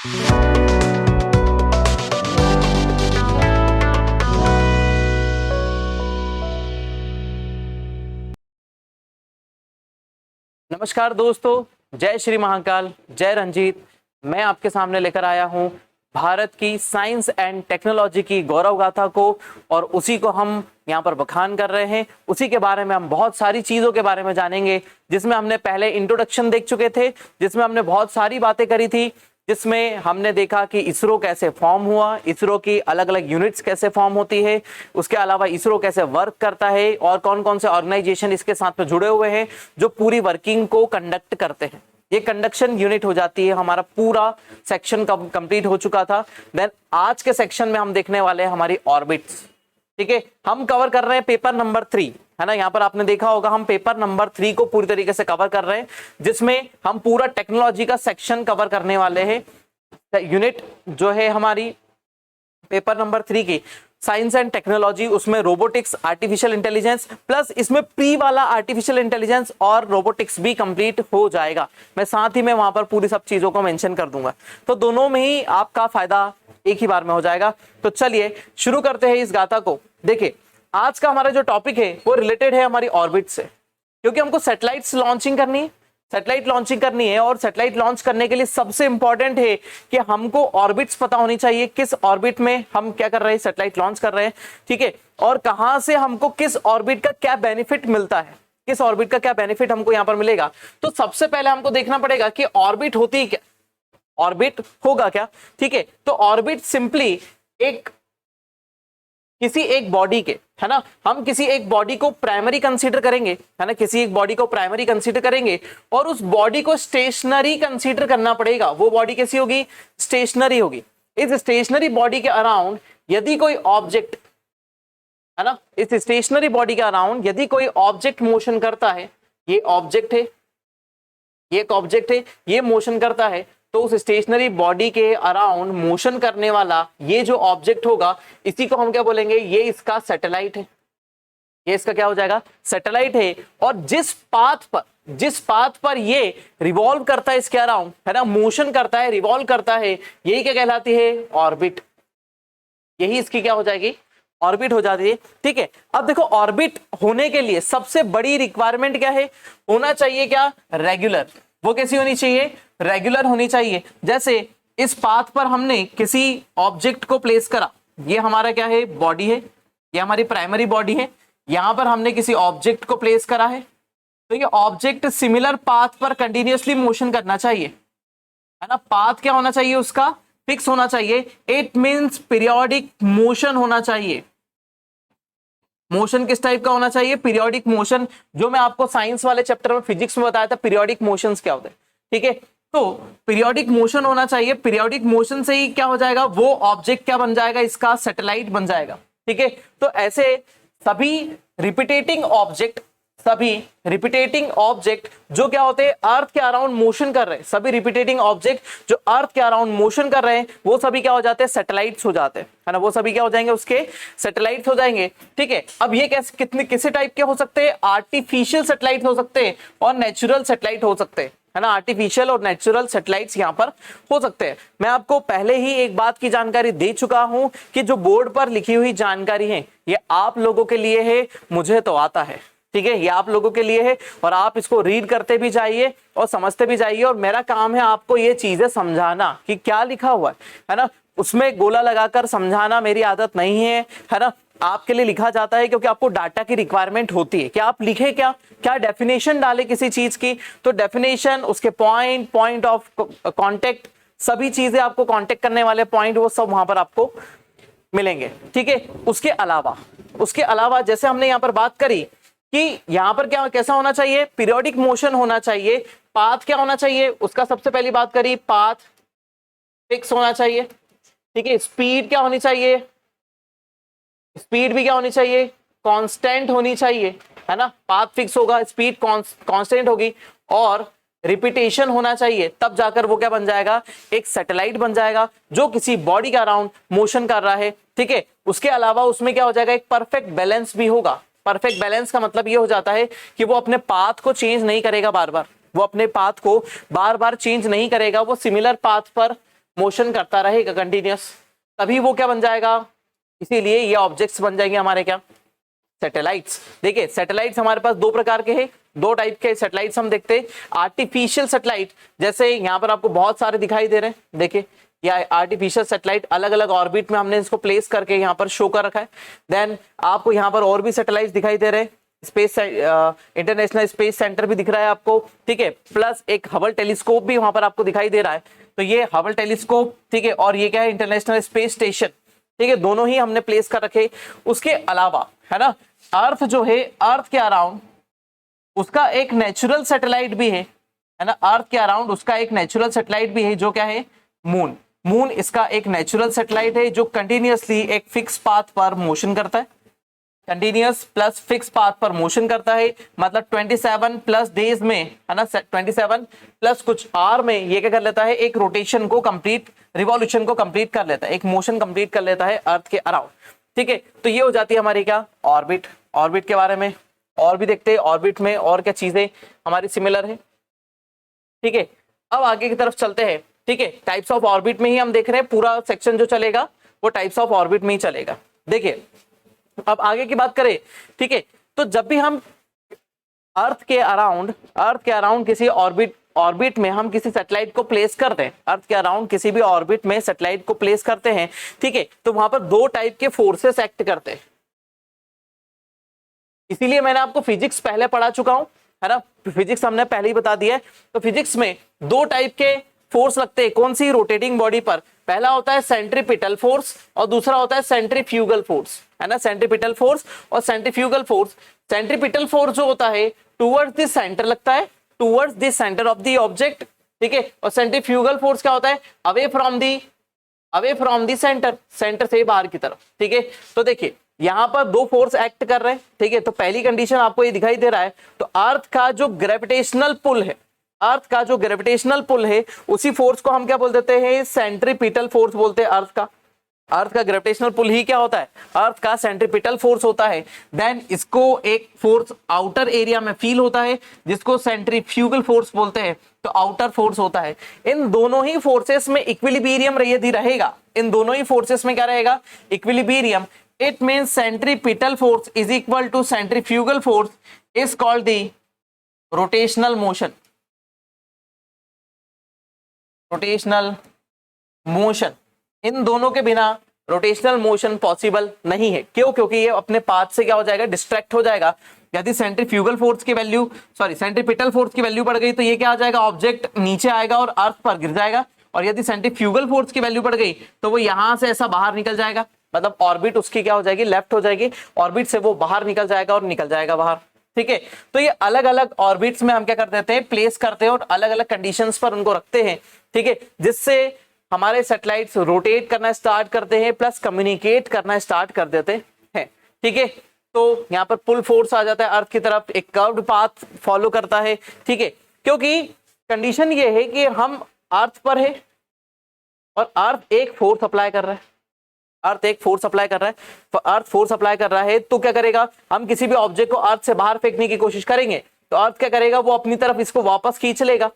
नमस्कार दोस्तों, जय श्री महाकाल, जय रंजीत। मैं आपके सामने लेकर आया हूं भारत की साइंस एंड टेक्नोलॉजी की गौरव गाथा को, और उसी को हम यहां पर बखान कर रहे हैं। उसी के बारे में हम बहुत सारी चीजों के बारे में जानेंगे, जिसमें हमने पहले इंट्रोडक्शन देख चुके थे, जिसमें हमने बहुत सारी बातें करी थी, जिसमें हमने देखा कि इसरो कैसे फॉर्म हुआ, इसरो की अलग अलग यूनिट्स कैसे फॉर्म होती है, उसके अलावा इसरो कैसे वर्क करता है और कौन कौन से ऑर्गेनाइजेशन इसके साथ में जुड़े हुए हैं जो पूरी वर्किंग को कंडक्ट करते हैं। ये कंडक्शन यूनिट हो जाती है। हमारा पूरा सेक्शन कंप्लीट हो चुका था। देन आज के सेक्शन में हम देखने वाले हैं हमारी ऑर्बिट्स। ठीक है, हम कवर कर रहे हैं पेपर नंबर 3, है ना। यहाँ पर आपने देखा होगा हम पेपर नंबर 3 को पूरी तरीके से कवर कर रहे हैं, जिसमें हम पूरा टेक्नोलॉजी का सेक्शन कवर करने वाले हैं। यूनिट जो है हमारी पेपर नंबर 3 की साइंस एंड टेक्नोलॉजी, उसमें रोबोटिक्स, आर्टिफिशियल इंटेलिजेंस प्लस इसमें प्री वाला आर्टिफिशियल इंटेलिजेंस और रोबोटिक्स भी कंप्लीट हो जाएगा। मैं साथ ही में वहां पर पूरी सब चीजों को मेंशन कर दूंगा, तो दोनों में ही आपका फायदा एक ही बार में हो जाएगा। तो चलिए शुरू करते हैं इस गाथा को। देखिए, आज का हमारा जो टॉपिक है वो रिलेटेड है हमारी ऑर्बिट से, क्योंकि हमको सैटेलाइट्स लॉन्चिंग करनी है, सैटेलाइट लॉन्चिंग करनी है। और सैटेलाइट लॉन्च करने के लिए सबसे इंपॉर्टेंट है कि हमको ऑर्बिट्स पता होनी चाहिए, किस ऑर्बिट में हम क्या कर रहे हैं, सैटेलाइट लॉन्च कर रहे हैं। ठीक है, और कहां से हमको किस ऑर्बिट का क्या बेनिफिट मिलता है, किस ऑर्बिट का क्या बेनिफिट हमको यहां पर मिलेगा। तो सबसे पहले हमको देखना पड़ेगा कि ऑर्बिट होती क्या, ऑर्बिट होगा क्या। ठीक है, तो ऑर्बिट सिंपली एक किसी एक बॉडी के, है ना, हम किसी एक बॉडी को प्राइमरी कंसीडर करेंगे, है ना, किसी एक बॉडी को प्राइमरी कंसीडर करेंगे और उस बॉडी को स्टेशनरी कंसीडर करना पड़ेगा। वो बॉडी कैसी होगी, स्टेशनरी होगी। इस स्टेशनरी बॉडी के अराउंड यदि कोई ऑब्जेक्ट, है ना, इस स्टेशनरी बॉडी के अराउंड यदि कोई ऑब्जेक्ट मोशन करता है, ये ऑब्जेक्ट है, ये एक ऑब्जेक्ट है, ये मोशन करता है, तो उस स्टेशनरी बॉडी के अराउंड मोशन करने वाला ये जो ऑब्जेक्ट होगा, इसी को हम क्या बोलेंगे, ये इसका सैटेलाइट है। ये इसका क्या हो जाएगा, सैटेलाइट है। और जिस पाथ पर ये रिवॉल्व करता है इसके अराउंड, है ना, मोशन करता है, रिवॉल्व करता है, यही क्या कहलाती है, ऑर्बिट। यही इसकी क्या हो जाएगी, ऑर्बिट हो जाती है। ठीक है, अब देखो ऑर्बिट होने के लिए सबसे बड़ी रिक्वायरमेंट क्या है, होना चाहिए क्या, रेगुलर। वो कैसी होनी चाहिए, रेगुलर होनी चाहिए। जैसे इस पाथ पर हमने किसी ऑब्जेक्ट को प्लेस करा, ये हमारा क्या है, बॉडी है, ये हमारी प्राइमरी बॉडी है। यहां पर हमने किसी ऑब्जेक्ट को प्लेस करा है, तो ये ऑब्जेक्ट सिमिलर पाथ पर कंटिन्यूअसली मोशन करना चाहिए, है ना। पाथ क्या होना चाहिए, उसका फिक्स होना चाहिए। इट मींस पीरियोडिक मोशन होना चाहिए। मोशन किस टाइप का होना चाहिए, पीरियोडिक मोशन, जो मैं आपको साइंस वाले चैप्टर में फिजिक्स में बताया था पीरियोडिक मोशंस क्या होते हैं। ठीक है, तो पीरियोडिक मोशन होना चाहिए। पीरियोडिक मोशन से ही क्या हो जाएगा, वो ऑब्जेक्ट क्या बन जाएगा, इसका सैटेलाइट बन जाएगा। ठीक है, तो ऐसे सभी रिपीटेटिंग ऑब्जेक्ट जो क्या होते हैं, अर्थ के अराउंड मोशन कर रहे हैं, सभी रिपीटेटिंग ऑब्जेक्ट जो अर्थ के अराउंड मोशन कर रहे हैं, वो सभी क्या हो जाते हैं, सैटेलाइट्स हो जाते हैं, है ना। वो सभी क्या हो जाएंगे, उसके सैटेलाइट्स हो जाएंगे। ठीक है, अब ये कैसे किसी टाइप के हो सकते हैं, आर्टिफिशियल सैटेलाइट हो सकते हैं और नेचुरल सैटेलाइट हो सकते हैं, है ना। आर्टिफिशियल और नेचुरल सैटेलाइट्स यहाँ पर हो सकते हैं। मैं आपको पहले ही एक बात की जानकारी दे चुका हूं कि जो बोर्ड पर लिखी हुई जानकारी है ये आप लोगों के लिए है, मुझे तो आता है। ठीक है, ये आप लोगों के लिए है और आप इसको रीड करते भी जाइए और समझते भी जाइए, और मेरा काम है आपको ये चीजें समझाना कि क्या लिखा हुआ है ना। उसमें गोला लगाकर समझाना मेरी आदत नहीं है ना। आपके लिए लिखा जाता है क्योंकि आपको डाटा की रिक्वायरमेंट होती है कि आप लिखे क्या डेफिनेशन डाले किसी चीज की, तो डेफिनेशन, उसके पॉइंट ऑफ कांटेक्ट, सभी चीजें आपको कांटेक्ट करने वाले पॉइंट वो सब वहां पर आपको मिलेंगे। ठीक है, उसके अलावा जैसे हमने यहाँ पर बात करी कि यहां पर क्या कैसा होना चाहिए, पीरियोडिक मोशन होना चाहिए। पाथ क्या होना चाहिए, उसका सबसे पहली बात करी, पाथ फिक्स होना चाहिए। ठीक है, स्पीड क्या होनी चाहिए, स्पीड भी क्या होनी चाहिए, कांस्टेंट होनी चाहिए, है ना। पाथ फिक्स होगा, स्पीड कांस्टेंट होगी और रिपीटेशन होना चाहिए, तब जाकर वो क्या बन जाएगा, एक सैटेलाइट बन जाएगा जो किसी बॉडी के अराउंड मोशन कर रहा है। ठीक है, उसके अलावा उसमें क्या हो जाएगा, एक परफेक्ट बैलेंस भी होगा। परफेक्ट बैलेंस का मतलब ये हो जाता है कि वो अपने पाथ को चेंज नहीं करेगा बार बार, वो अपने पाथ को बार बार चेंज नहीं करेगा, वो सिमिलर पाथ पर मोशन करता रहेगा कंटिन्यूअस, तभी वो क्या बन जाएगा, इसीलिए ये ऑब्जेक्ट्स बन जाएंगे हमारे क्या, सैटेलाइट्स। देखिए सैटेलाइट्स हमारे पास दो प्रकार के हैं, दो टाइप के सैटेलाइट्स हम देखते हैं। आर्टिफिशियल सैटेलाइट, जैसे यहाँ पर आपको बहुत सारे दिखाई दे रहे हैं, देखिए या आर्टिफिशियल सैटेलाइट अलग अलग ऑर्बिट में हमने इसको प्लेस करके यहाँ पर शो कर रखा है। देन आपको यहाँ पर और भी सैटेलाइट्स दिखाई दे रहे हैं, स्पेस इंटरनेशनल स्पेस सेंटर भी दिख रहा है आपको, ठीक है, प्लस एक हबल टेलीस्कोप भी वहां पर आपको दिखाई दे रहा है। तो ये हबल टेलीस्कोप, ठीक है, और ये क्या है, इंटरनेशनल स्पेस स्टेशन, ठीक है, दोनों ही हमने प्लेस कर रखे। उसके अलावा है ना, अर्थ जो है, अर्थ के अराउंड उसका एक नेचुरल सैटेलाइट भी है ना, अर्थ के अराउंड उसका एक नेचुरल सैटेलाइट भी है, जो क्या है, मून। मून इसका एक नेचुरल सैटेलाइट है जो कंटिन्यूअसली एक फिक्स पाथ पर मोशन करता है, कंटिन्यूअस प्लस फिक्स पाथ पर मोशन करता है। मतलब 27 प्लस डेज में है ना, 27 प्लस कुछ आवर में ये क्या कर लेता है, एक रोटेशन को कंप्लीट, रिवॉल्यूशन को कंप्लीट कर लेता है, एक मोशन कंप्लीट कर लेता है अर्थ के अराउंड, ठीक है। तो ये हो जाती है हमारी क्या, ऑर्बिट। ऑर्बिट के बारे में और भी देखते हैं, ऑर्बिट में और क्या चीजें हमारी सिमिलर है, ठीक है। अब आगे की तरफ चलते हैं, ठीक है, टाइप्स ऑफ ऑर्बिट में ही हम देख रहे हैं, पूरा सेक्शन जो चलेगा वो टाइप्स ऑफ ऑर्बिट में ही चलेगा। देखिए अब आगे की बात करें, ठीक है, तो जब भी हम अर्थ के अराउंड किसी ऑर्बिट में हम किसी सैटेलाइट को प्लेस करते हैं, अर्थ के अराउंड किसी भी ऑर्बिट में सैटेलाइट को प्लेस करते हैं, ठीक है, तो वहां पर दो टाइप के फोर्सेस एक्ट करते हैं। इसीलिए मैंने आपको फिजिक्स पहले पढ़ा चुका हूं, है ना, फिजिक्स हमने पहले ही बता दिया है। तो फिजिक्स में दो टाइप के फोर्स लगते हैं, कौन सी, रोटेटिंग बॉडी पर। पहला होता है सेंट्रीपिटल फोर्स और दूसरा होता है सेंट्रीफ्यूगल फोर्स, है ना, सेंट्रीपिटल फोर्स और सेंट्रीफ्यूगल फोर्स। सेंट्रीपिटल फोर्स जो होता है टुवर्ड्स द सेंटर लगता है, towards the centre of the object, ठीक है, और सेंट्रीफ्यूगल फोर्स क्या होता है, away from the centre, centre से बाहर की तरफ, ठीक है। तो देखिए यहां पर दो फोर्स एक्ट कर रहे हैं, ठीक है। तो पहली कंडीशन आपको ये दिखाई दे रहा है, तो अर्थ का जो ग्रेविटेशनल पुल है, अर्थ का जो ग्रेविटेशनल पुल है, उसी फोर्स को हम क्या बोल देते हैं, सेंट्रीपिटल फोर्स बोलते हैं। अर्थ का ग्रेविटेशनल पुल ही क्या होता है, अर्थ का सेंट्रीपिटल फोर्स होता है। देन इसको एक फोर्स आउटर एरिया में फील होता है जिसको सेंट्रीफ्यूगल फोर्स बोलते हैं, तो आउटर फोर्स होता है। इन दोनों ही फोर्सेस में इक्विलिब्रियम यदि रहेगा, इन दोनों ही फोर्सेस में क्या रहेगा, equilibrium, it means centripetal force is equal to centrifugal force is called the rotational motion. Rotational motion, इन दोनों के बिना रोटेशनल मोशन पॉसिबल नहीं है। क्यों? क्योंकि ये अपने पाथ से क्या हो जाएगा, डिस्ट्रैक्ट हो जाएगा। यदि सेंट्रीफ्यूगल फोर्स की वैल्यू, सॉरी सेंट्रीपिटल फोर्स की वैल्यू बढ़ गई तो ये क्या आ जाएगा, ऑब्जेक्ट नीचे आएगा और अर्थ पर गिर जाएगा। और यदि सेंट्रीफ्यूगल फोर्स की वैल्यू बढ़ गई तो वो यहां से ऐसा बाहर निकल जाएगा, मतलब ऑर्बिट उसकी क्या हो जाएगी, लेफ्ट हो जाएगी, ऑर्बिट से वो बाहर निकल जाएगा और निकल जाएगा बाहर, ठीक है। तो ये अलग अलग ऑर्बिट्स में हम क्या कर देते हैं, प्लेस करते हैं और अलग अलग कंडीशंस पर उनको रखते हैं, ठीक है, जिससे हमारे सैटेलाइट्स रोटेट करना स्टार्ट करते हैं प्लस कम्युनिकेट करना स्टार्ट कर देते हैं, ठीक है। तो यहाँ पर पुल फोर्स आ जाता है अर्थ की तरफ, एक कर्व्ड पाथ फॉलो करता है, ठीक है, क्योंकि कंडीशन ये है कि हम अर्थ पर है और अर्थ एक फोर्स अप्लाई कर रहा है, अर्थ एक फोर्स अप्लाई कर रहा है, अर्थ फोर्स अप्लाई कर रहा है, तो क्या करेगा, हम किसी भी ऑब्जेक्ट को अर्थ से बाहर फेंकने की कोशिश करेंगे तो अर्थ क्या करेगा, वो अपनी तरफ इसको वापस खींच लेगा,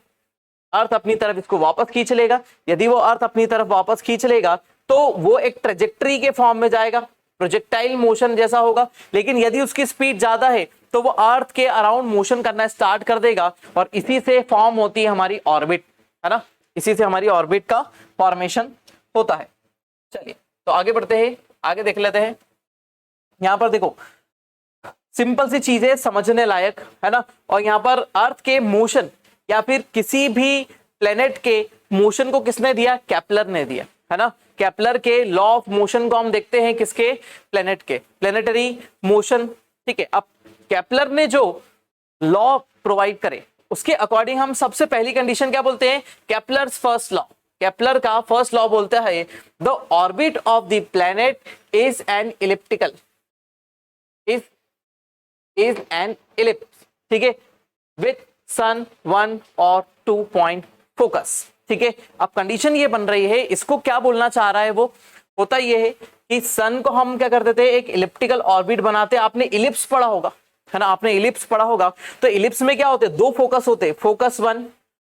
अर्थ अपनी तरफ इसको वापस खींच लेगा। यदि वो अर्थ अपनी तरफ वापस खींच लेगा तो वो एक ट्रेजेक्टरी के फॉर्म में जाएगा, प्रोजेक्टाइल मोशन जैसा होगा। लेकिन यदि उसकी स्पीड ज्यादा है तो वो अर्थ के अराउंड मोशन करना स्टार्ट कर देगा और इसी से फॉर्म होती है हमारी ऑर्बिट, है ना, इसी से हमारी ऑर्बिट का फॉर्मेशन होता है। चलिए तो आगे बढ़ते हैं, आगे देख लेते हैं। यहां पर देखो सिंपल सी चीजें समझने लायक, है ना, और यहाँ पर अर्थ के मोशन या फिर किसी भी प्लेनेट के मोशन को किसने दिया, केपलर ने दिया, है ना। केपलर के लॉ ऑफ मोशन को हम देखते हैं किसके, प्लेनेट के, प्लेनेटरी मोशन, ठीक है। अब केपलर ने जो लॉ प्रोवाइड करे उसके अकॉर्डिंग हम सबसे पहली कंडीशन क्या बोलते हैं, केपलर्स फर्स्ट लॉ। केपलर का फर्स्ट लॉ बोलता है the orbit of the planet is an elliptical, is an ellipse, ठीक है, विथ सन 1 और 2 पॉइंट फोकस, ठीक है। अब कंडीशन ये बन रही है, इसको क्या बोलना चाह रहा है, वो होता ये है कि सन को हम क्या कर देते हैं, एक इलिप्टिकल ऑर्बिट बनाते हैं। आपने इलिप्स पढ़ा होगा, है ना, आपने इलिप्स पढ़ा होगा। तो इलिप्स में क्या होते हैं, दो फोकस होते हैं, फोकस 1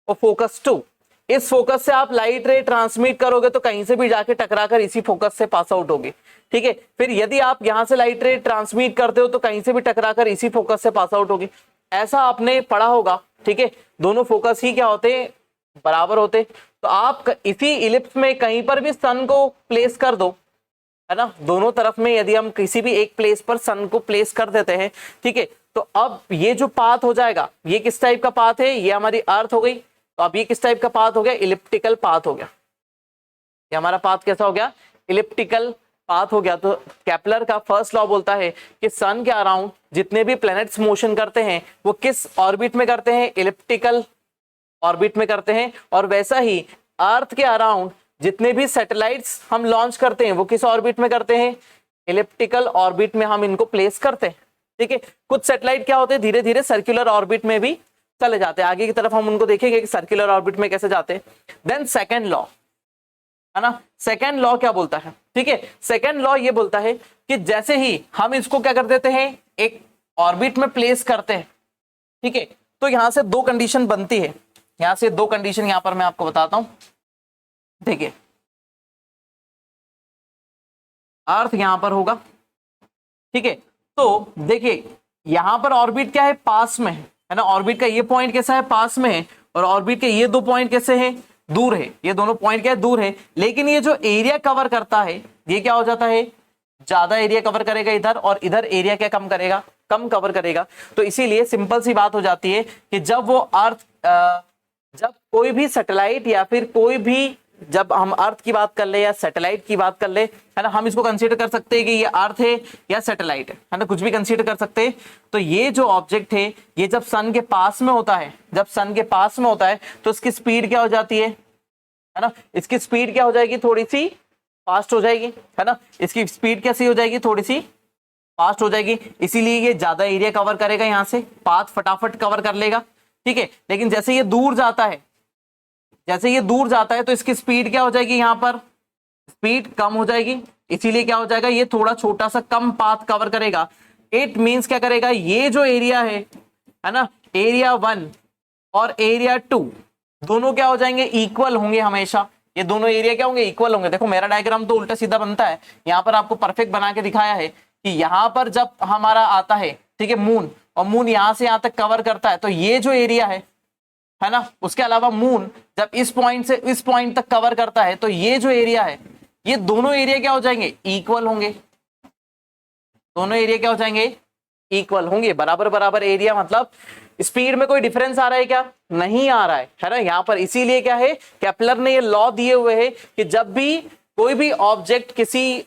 और फोकस 2। इस फोकस से आप लाइट रे ट्रांसमिट करोगे तो कहीं से भी जाके टकराकर इसी फोकस से पास आउट होगी, ठीक है। फिर यदि आप यहां से लाइट रे ट्रांसमिट करते हो तो कहीं से भी टकराकर इसी फोकस से पास आउट होगी। ऐसा आपने पढ़ा होगा, ठीक है। दोनों फोकस ही क्या होते हैं, बराबर होते। तो आप इसी इलिप्स में कहीं पर भी सन को प्लेस कर दो, है ना, दोनों तरफ में यदि हम किसी भी एक प्लेस पर सन को प्लेस कर देते हैं, ठीक है, तो अब ये जो पाथ हो जाएगा, ये किस टाइप का पाथ है, ये हमारी अर्थ हो गई। तो अब ये किस टाइप का पाथ हो गया, इलिप्टिकल पाथ हो गया। ये हमारा पाथ कैसा हो गया, इलिप्टिकल पाथ हो गया। तो केपलर का फर्स्ट लॉ बोलता है कि सन के अराउंड जितने भी प्लैनेट्स मोशन करते हैं वो किस ऑर्बिट में करते हैं, इलिप्टिकल ऑर्बिट में करते हैं। और वैसा ही अर्थ के अराउंड जितने भी सैटेलाइट्स हम लॉन्च करते हैं वो किस ऑर्बिट में करते हैं, इलिप्टिकल ऑर्बिट में हम इनको प्लेस करते हैं, ठीक है। कुछ सैटेलाइट क्या होते हैं, धीरे धीरे सर्कुलर ऑर्बिट में भी चले जाते हैं। आगे की तरफ हम उनको देखेंगे कि सर्कुलर ऑर्बिट में कैसे जाते हैं। देन सेकंड लॉ, है ना, सेकंड लॉ क्या बोलता है, ठीक है। सेकंड लॉ ये बोलता है कि जैसे ही हम इसको क्या कर देते हैं, एक ऑर्बिट में प्लेस करते हैं, ठीक है, तो यहां से दो कंडीशन बनती है। यहां से दो कंडीशन यहां पर मैं आपको बताता हूं। देखिए, अर्थ यहां पर होगा, ठीक है। तो देखिए यहां पर ऑर्बिट क्या है, पास में है ना। ऑर्बिट का ये पॉइंट कैसा है, पास में है। और ऑर्बिट के ये दो पॉइंट कैसे हैं, दूर है। ये दोनों पॉइंट क्या है, दूर है। लेकिन ये जो एरिया कवर करता है ये क्या हो जाता है, ज्यादा एरिया कवर करेगा इधर, और इधर एरिया क्या कम करेगा, कम कवर करेगा। तो इसीलिए सिंपल सी बात हो जाती है कि जब वो अर्थ जब कोई भी सैटेलाइट या फिर कोई भी, जब हम अर्थ की बात कर ले या सैटेलाइट की बात कर ले, है ना, हम इसको कंसीडर कर सकते हैं कि ये अर्थ है या सैटेलाइट है ना, कुछ भी कंसीडर कर सकते हैं। तो ये जो ऑब्जेक्ट है ये जब सन के पास में होता है, जब सन के पास में होता है तो इसकी स्पीड क्या हो जाती है ना, इसकी स्पीड क्या हो जाएगी, थोड़ी सी फास्ट हो जाएगी, है ना। इसकी स्पीड कैसी हो जाएगी, थोड़ी सी फास्ट हो जाएगी। इसीलिए ये ज्यादा एरिया कवर करेगा, यहाँ से पाथ फटाफट कवर कर लेगा, ठीक है। लेकिन जैसे ये दूर जाता है, जैसे ये दूर जाता है तो इसकी स्पीड क्या हो जाएगी, यहाँ पर स्पीड कम हो जाएगी। इसीलिए क्या हो जाएगा, ये थोड़ा छोटा सा कम पाथ कवर करेगा। इट मींस क्या करेगा, ये जो एरिया है ना, एरिया 1 और एरिया 2 दोनों क्या हो जाएंगे, इक्वल होंगे हमेशा। ये दोनों एरिया क्या होंगे, इक्वल होंगे। देखो मेरा डायग्राम तो उल्टा सीधा बनता है, यहाँ पर आपको परफेक्ट बना के दिखाया है कि यहाँ पर जब हमारा आता है, ठीक है, मून, और मून यहाँ से यहाँ तक कवर करता है, तो ये जो एरिया है ना, उसके अलावा मून जब इस पॉइंट से इस पॉइंट तक कवर करता है तो ये जो एरिया है, ये दोनों एरिया क्या हो जाएंगे, इक्वल होंगे। दोनों एरिया क्या हो जाएंगे, इक्वल होंगे, बराबर बराबर एरिया। मतलब स्पीड में कोई डिफरेंस आ रहा है क्या, नहीं आ रहा है ना यहाँ पर। इसीलिए क्या है, केपलर ने ये लॉ दिए हुए है कि जब भी कोई भी ऑब्जेक्ट किसी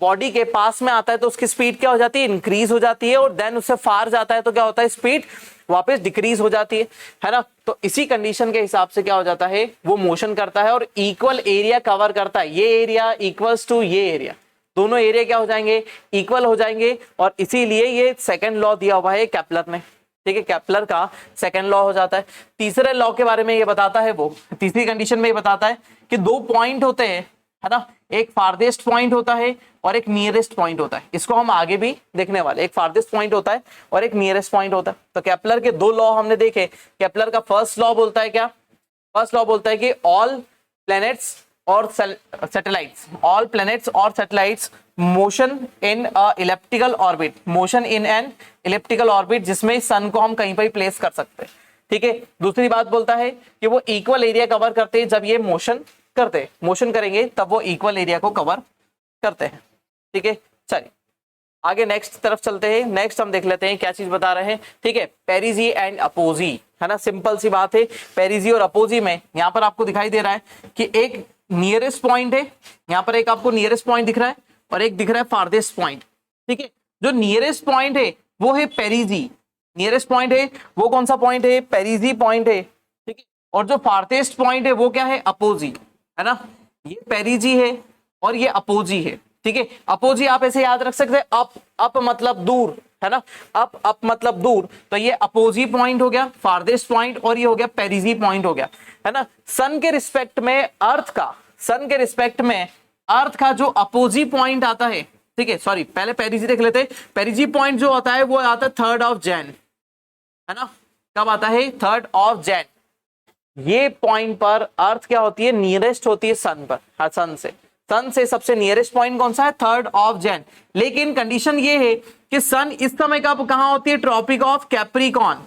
बॉडी के पास में आता है तो उसकी स्पीड क्या हो जाती है, इंक्रीज हो जाती है, और देन उससे फार जाता है तो क्या होता है, स्पीड वापस डिक्रीज हो जाती है ना। तो इसी कंडीशन के हिसाब से क्या हो जाता है, वो मोशन करता है और इक्वल एरिया कवर करता है। ये एरिया इक्वल्स टू ये एरिया, दोनों एरिया क्या हो जाएंगे, इक्वल हो जाएंगे। और इसीलिए ये सेकंड लॉ दिया हुआ है केपलर ने, ठीक है, केपलर का सेकंड लॉ हो जाता है। तीसरे लॉ के बारे में ये बताता है, वो तीसरी कंडीशन में ये बताता है कि दो पॉइंट होते हैं, है ना, एक फारदेस्ट पॉइंट होता है और एक नियरेस्ट पॉइंट होता है। इसको हम आगे भी देखने वाले, एक फारदेस्ट पॉइंट होता है और एक नियरेस्ट पॉइंट होता है। तो केपलर के दो लॉ हमने देखे। केपलर का फर्स्ट लॉ बोलता है क्या, फर्स्ट लॉ बोलता है कि ऑल प्लैनेट्स और सैटेलाइट्स, ऑल प्लैनेट्स और satellites motion in a elliptical orbit, motion in an elliptical orbit, जिसमें सन को हम कहीं पर प्लेस कर सकते हैं, ठीक है। दूसरी बात बोलता है कि वो इक्वल एरिया कवर करते हैं, जब ये मोशन करते, मोशन करेंगे तब वो इक्वल एरिया को कवर करते हैं, ठीक है। चलिए आगे नेक्स्ट तरफ चलते हैं। नेक्स्ट हम देख लेते हैं क्या चीज बता रहे हैं, ठीक है, पेरिजी एंड अपोजी, है ना, सिंपल सी बात है। पेरिजी और अपोजी में यहाँ पर आपको दिखाई दे रहा है कि एक नियरेस्ट पॉइंट है, यहाँ पर एक आपको नियरेस्ट पॉइंट दिख रहा है और एक दिख रहा है फारदेस्ट पॉइंट, ठीक है। जो नियरेस्ट पॉइंट है वो है पेरिजी, नियरेस्ट पॉइंट है वो कौन सा पॉइंट है, पेरिजी पॉइंट है, ठीक है। और जो फारदेस्ट पॉइंट है वो क्या है, अपोजी, है ना। ये पेरिजी है और ये अपोजी है, ठीक है। अपोजी आप ऐसे याद रख सकते हैं, अप, अप मतलब दूर, है ना, अप, अप मतलब दूर। तो ये अपोजी पॉइंट हो गया, फारदेस्ट पॉइंट, और ये हो गया पेरिजी पॉइंट हो गया, है ना। सन के रिस्पेक्ट में अर्थ का, सन के रिस्पेक्ट में अर्थ का जो अपोजी पॉइंट आता है, ठीक है, सॉरी पहले पेरिजी देख लेते हैं। पेरिजी पॉइंट जो आता है वो आता है 3rd of Jan, है ना। कब आता है, 3rd of Jan। ये पॉइंट पर अर्थ क्या होती है, नियरेस्ट होती है सन पर, हाँ सन से सबसे नियरेस्ट पॉइंट कौन सा है, 3 जैन। लेकिन कंडीशन ये है कि सन इस समय कब कहां होती है, ट्रॉपिक ऑफ कैप्रिकॉन।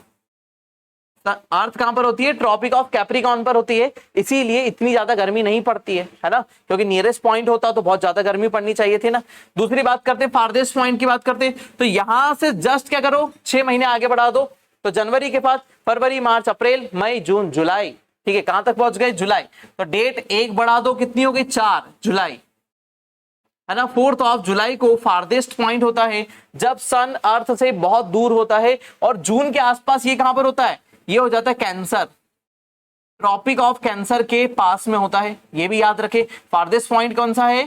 अर्थ कहां पर होती है, ट्रॉपिक ऑफ कैप्रिकॉन पर होती है, इसीलिए इतनी ज्यादा गर्मी नहीं पड़ती है ना, क्योंकि नियरेस्ट पॉइंट होता तो बहुत ज्यादा गर्मी पड़नी चाहिए थी ना। दूसरी बात करते हैं, फारदेस्ट पॉइंट की बात करते हैं, तो यहां से जस्ट क्या करो, 6 महीने आगे बढ़ा दो, तो जनवरी के बाद फरवरी, मार्च, अप्रैल, मई, जून, जुलाई, ठीक है, कहां तक पहुंच गए, जुलाई। तो डेट एक बढ़ा दो, कितनी हो गई, 4 जुलाई, है ना। 4 जुलाई को फारदेस्ट पॉइंट होता है जब सन अर्थ से बहुत दूर होता है, और जून के आसपास ये कहां पर होता है, ये हो जाता है कैंसर, ट्रॉपिक ऑफ कैंसर के पास में होता है, ये भी याद रखे। फारदेस्ट पॉइंट कौन सा है,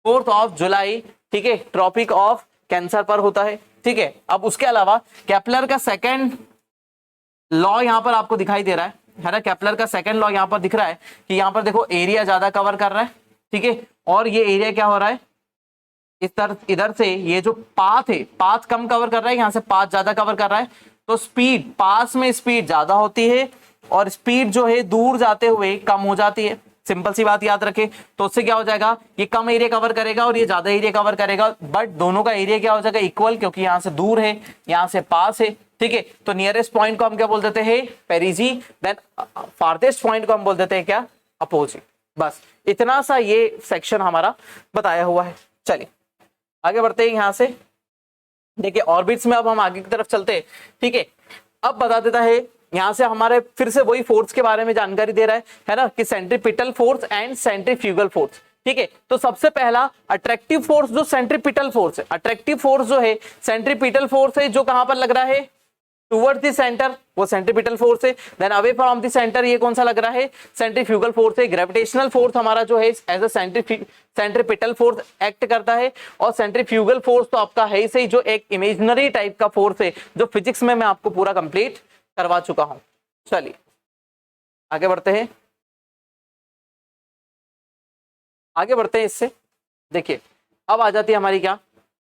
4 जुलाई, ठीक है, ट्रॉपिक ऑफ कैंसर पर होता है, ठीक है। अब उसके अलावा केपलर का सेकंड लॉ यहां पर आपको दिखाई दे रहा है ना, केपलर का सेकंड लॉ यहां पर दिख रहा है कि यहां पर देखो एरिया ज्यादा कवर कर रहा है, ठीक है, और ये एरिया क्या हो रहा है, इस तरफ इधर से ये जो पाथ है, पाथ कम कवर कर रहा है, यहां से पाथ ज्यादा कवर कर रहा है, तो स्पीड, पास में स्पीड ज्यादा होती है और स्पीड जो है दूर जाते हुए कम हो जाती है, सिंपल सी बात याद रखे। तो उससे क्या हो जाएगा, ये कम एरिया कवर करेगा और ये ज्यादा एरिया कवर करेगा, बट दोनों का एरिया क्या हो जाएगा, इक्वल, क्योंकि यहां से दूर है, यहां से पास है, ठीक है। तो नियरेस्ट पॉइंट को हम क्या बोल देते हैं, पेरिजी, देन फारदेस्ट पॉइंट को हम बोल देते हैं क्या, अपोजिट। बस इतना सा ये सेक्शन हमारा बताया हुआ है। चलिए आगे बढ़ते हैं यहां से, देखिए ऑर्बिट्स में अब हम आगे की तरफ चलते हैं, ठीक है। अब बता देता है यहां से हमारे फिर से वही फोर्स के बारे में जानकारी दे रहा है ना, कि centripetal force and centrifugal force, ठीक है। तो सबसे पहला अट्रैक्टिव फोर्स जो सेंट्रीपिटल फोर्स है, अट्रैक्टिव फोर्स जो है सेंट्रीपिटल फोर्स है, जो कहां पर लग रहा है, टुवर्ड्स द सेंटर, वो सेंट्रीपिटल फोर्स है। Then away from the centre ये कौन सा लग रहा है, सेंट्रीफ्यूगल फोर्स है। ग्रेविटेशनल फोर्स हमारा जो है as a centripetal force act करता है, और सेंट्रीफ्यूगल फोर्स तो आपका है ही सही, जो एक इमेजिनरी टाइप का फोर्स है, जो फिजिक्स में मैं आपको पूरा कंप्लीट करवा चुका हूं। चलिए आगे बढ़ते हैं, आगे बढ़ते हैं इससे, देखिए अब आ जाती है हमारी क्या,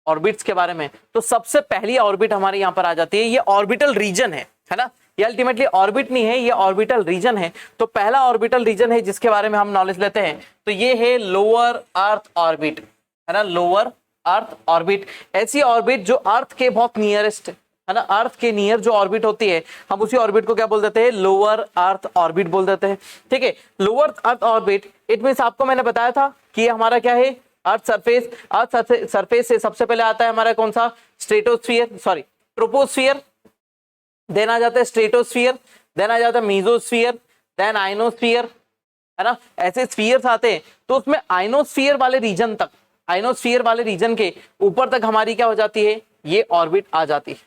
ऑर्बिट्स के बारे में। तो सबसे पहली ऑर्बिट हमारे यहां पर आ जाती है, ये ऑर्बिटल रीजन है ना, ये अल्टीमेटली ऑर्बिट नहीं है, ये ऑर्बिटल रीजन है। तो पहला ऑर्बिटल रीजन है जिसके बारे में हम नॉलेज लेते हैं, तो ये है लोअर अर्थ ऑर्बिट, है ना, लोअर अर्थ ऑर्बिट। ऐसी ऑर्बिट जो अर्थ के बहुत नियरेस्ट है ना, अर्थ के नियर जो ऑर्बिट होती है, हम उसी ऑर्बिट को क्या बोल देते हैं, लोअर अर्थ ऑर्बिट बोल देते हैं, ठीक है। Lower earth orbit, it means आपको मैंने बताया था कि हमारा क्या है, अर्थ सरफेस, अर्थ सरफेस से सबसे पहले आता है हमारा कौन सा, स्ट्रेटोस्फियर, सॉरी ट्रोपोस्फियर, देन आ जाता है स्ट्रेटोस्फियर, देन आ जाता है मीजोस्फियर, देन आइनोस्फियर, है ना। ऐसे स्फीयर्स आते हैं, तो उसमें आइनोस्फियर वाले रीजन तक, आइनोस्फियर वाले रीजन के ऊपर तक हमारी क्या हो जाती है, ये ऑर्बिट आ जाती है,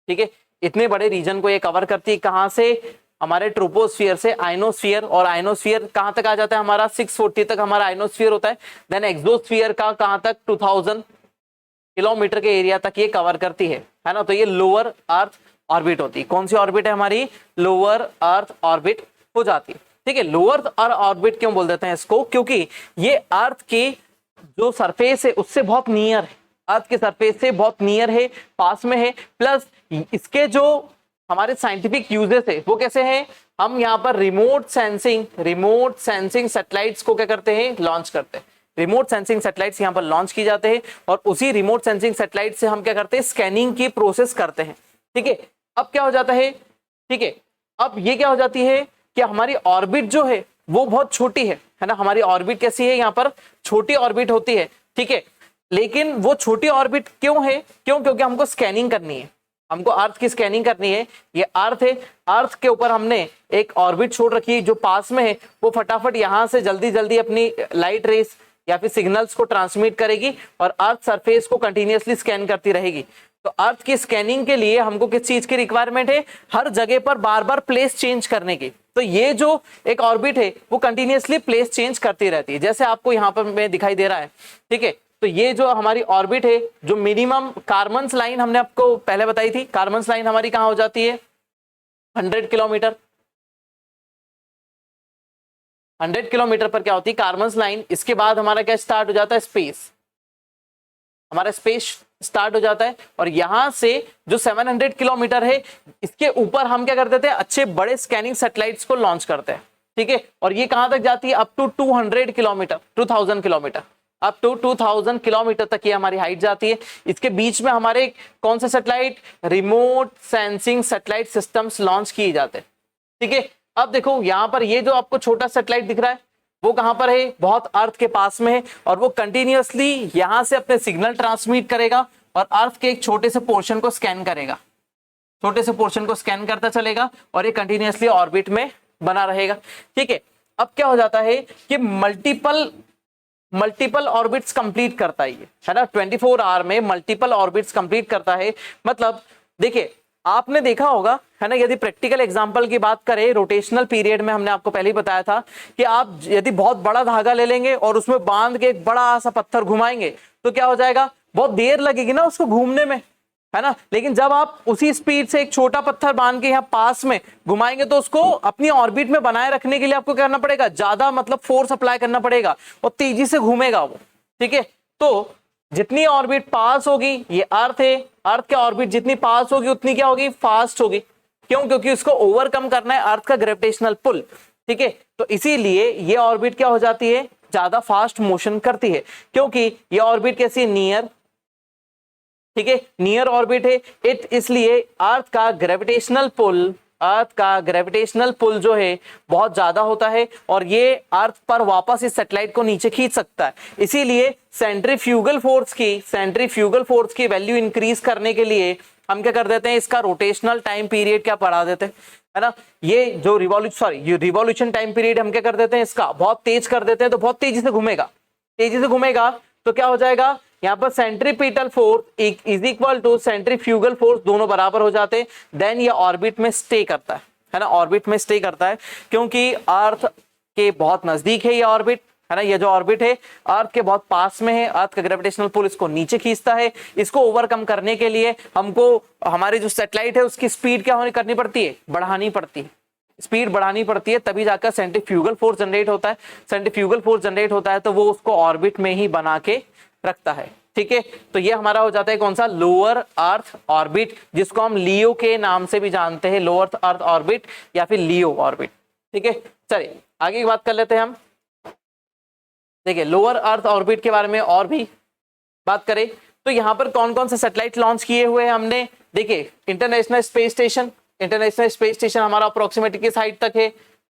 ठीक है। इतने बड़े रीजन को ये कवर करती है, कहां से, हमारे ट्रोपोस्फियर से आइनोस्फियर, और आइनोस्फियर कहां तक आ जाता है हमारा, 640 तक हमारा आइनोस्फियर होता है। देन एक्सोस्फियर का कहां तक, 2000 किलोमीटर के एरिया तक ये कवर करती है ना। तो ये लोअर अर्थ ऑर्बिट होती है। कौन सी ऑर्बिट है हमारी, लोअर अर्थ ऑर्बिट हो जाती है, ठीक है। लोअर अर्थ ऑर्बिट क्यों बोल देते हैं इसको, क्योंकि ये अर्थ की जो सरफेस है उससे बहुत नियर है, अर्थ के सरफेस से बहुत नियर है, पास में है, प्लस इसके जो हमारे साइंटिफिक यूजेस है वो कैसे हैं, हम यहाँ पर रिमोट सेंसिंग सैटेलाइट्स को क्या करते हैं, लॉन्च करते हैं। रिमोट सेंसिंग सैटेलाइट्स यहाँ पर लॉन्च की जाते हैं, और उसी रिमोट सेंसिंग सैटेलाइट से हम क्या करते हैं, स्कैनिंग की प्रोसेस करते हैं, ठीक है। अब क्या हो जाता है, ठीक है, अब ये क्या हो जाती है कि हमारी ऑर्बिट जो है वो बहुत छोटी है ना, हमारी ऑर्बिट कैसी है, यहाँ पर छोटी ऑर्बिट होती है, ठीक है। लेकिन वो छोटी ऑर्बिट क्यों है, क्योंकि हमको स्कैनिंग करनी है, हमको अर्थ की स्कैनिंग करनी है। ये अर्थ है, अर्थ के ऊपर हमने एक ऑर्बिट छोड़ रखी है जो पास में है, वो फटाफट यहां से जल्दी जल्दी अपनी लाइट रेस या फिर सिग्नल्स को ट्रांसमिट करेगी, और अर्थ सरफेस को कंटिन्यूअसली स्कैन करती रहेगी। तो अर्थ की स्कैनिंग के लिए हमको किस चीज की रिक्वायरमेंट है, हर जगह पर बार बार प्लेस चेंज करने की। तो ये जो एक ऑर्बिट है वो कंटिन्यूअसली प्लेस चेंज करती रहती है, जैसे आपको यहाँ पर में दिखाई दे रहा है, ठीक है। तो ये जो हमारी ऑर्बिट है, जो मिनिमम कार्मन्स लाइन हमने आपको पहले बताई थी, कार्मन्स लाइन हमारी कहां हो जाती है, 100 किलोमीटर, 100 किलोमीटर पर क्या होती है कार्मन्स लाइन। इसके बाद हमारा क्या स्टार्ट हो जाता है, स्पेस, हमारा स्पेस स्टार्ट हो जाता है। और यहां से जो 700 किलोमीटर है इसके ऊपर हम क्या कर देते हैं, अच्छे बड़े स्कैनिंग सैटेलाइट्स को लॉन्च करते हैं, ठीक है। और ये कहां तक जाती है, up to 200 kilometre, 2000 kilometre, up to 2000 kilometre तक ये हमारी हाइट जाती है। इसके बीच में हमारे कौन से satellite, remote sensing satellite systems launch किए जाते हैं, ठीक है। अब देखो यहां पर ये जो आपको छोटा सैटेलाइट दिख रहा है वो कहां पर है, बहुत अर्थ के पास में है, और वो कंटिन्यूअसली यहां से अपने सिग्नल ट्रांसमिट करेगा और अर्थ के एक छोटे से पोर्शन को स्कैन करेगा, छोटे से पोर्शन को स्कैन करता चलेगा और ये कंटिन्यूअसली ऑर्बिट में बना रहेगा, ठीक है। अब क्या हो जाता है कि मल्टीपल ऑर्बिट्स कंप्लीट करता है ना, 24 आवर में मल्टीपल ऑर्बिट्स कंप्लीट करता है। मतलब देखिए आपने देखा होगा है ना, यदि प्रैक्टिकल एग्जांपल की बात करें, रोटेशनल पीरियड में हमने आपको पहले ही बताया था कि आप यदि बहुत बड़ा धागा ले लेंगे और उसमें बांध के एक बड़ा सा पत्थर घुमाएंगे तो क्या हो जाएगा, बहुत देर लगेगी ना उसको घूमने में, है ना। लेकिन जब आप उसी स्पीड से एक छोटा पत्थर बांध के यहाँ पास में घुमाएंगे तो उसको अपनी ऑर्बिट में बनाए रखने के लिए आपको क्या करना पड़ेगा, ज्यादा मतलब फोर्स अप्लाई करना पड़ेगा और तेजी से घूमेगा वो, ठीक है। तो जितनी ऑर्बिट पास होगी, ये अर्थ है, अर्थ के ऑर्बिट जितनी पास होगी उतनी क्या होगी, फास्ट होगी। क्यों, क्योंकि उसको ओवरकम करना है अर्थ का ग्रेविटेशनल पुल, ठीक है। तो इसीलिए ये ऑर्बिट क्या हो जाती है, ज्यादा फास्ट मोशन करती है, क्योंकि ये ऑर्बिट कैसी है, नियर, ठीक है, नियर ऑर्बिट है। इट इसलिए अर्थ का ग्रेविटेशनल पुल जो है बहुत ज्यादा होता है और ये अर्थ पर वापस इस सैटेलाइट को नीचे खींच सकता है। इसीलिए सेंट्रीफ्यूगल फोर्स की वैल्यू इंक्रीज करने के लिए हम क्या कर देते हैं, इसका रोटेशनल टाइम पीरियड क्या बढ़ा देते हैं, है ना। ये जो रिवॉल्यूशन टाइम पीरियड हम क्या कर देते हैं, इसका बहुत तेज कर देते हैं, तो बहुत तेजी से घूमेगा तो क्या हो जाएगा, यहाँ पर centripetal force is equal to centrifugal force, दोनों बराबर हो जाते हैं। देन ये ऑर्बिट में स्टे करता है ना, ऑर्बिट में स्टे करता है क्योंकि अर्थ के बहुत नजदीक है ये ऑर्बिट, है ना। ये जो ऑर्बिट है अर्थ के बहुत पास में है, अर्थ का ग्रेविटेशनल पुल इसको नीचे खींचता है। इसको ओवरकम करने के लिए हमको हमारी जो सैटेलाइट है उसकी स्पीड क्या करनी पड़ती है, बढ़ानी पड़ती है, स्पीड बढ़ानी पड़ती है, तभी जाकर सेंट्रीफ्यूगल फोर्स जनरेट होता है। सेंट्रीफ्यूगल फोर्स जनरेट होता है तो वो उसको ऑर्बिट में ही बना के रखता है, ठीक है। तो ये हमारा हो जाता है कौन सा, लोअर अर्थ ऑर्बिट, जिसको हम लियो के नाम से भी जानते हैं, लोअर अर्थ ऑर्बिट या फिर लियो ऑर्बिट, ठीक है। चलिए आगे की बात कर लेते हैं हम। देखिए लोअर अर्थ ऑर्बिट के बारे में और भी बात करें तो यहाँ पर कौन कौन से सैटेलाइट लॉन्च किए हुए हैं हमने। देखिए इंटरनेशनल स्पेस स्टेशन हमारा अप्रोक्सीमेटली किस हाइट तक है,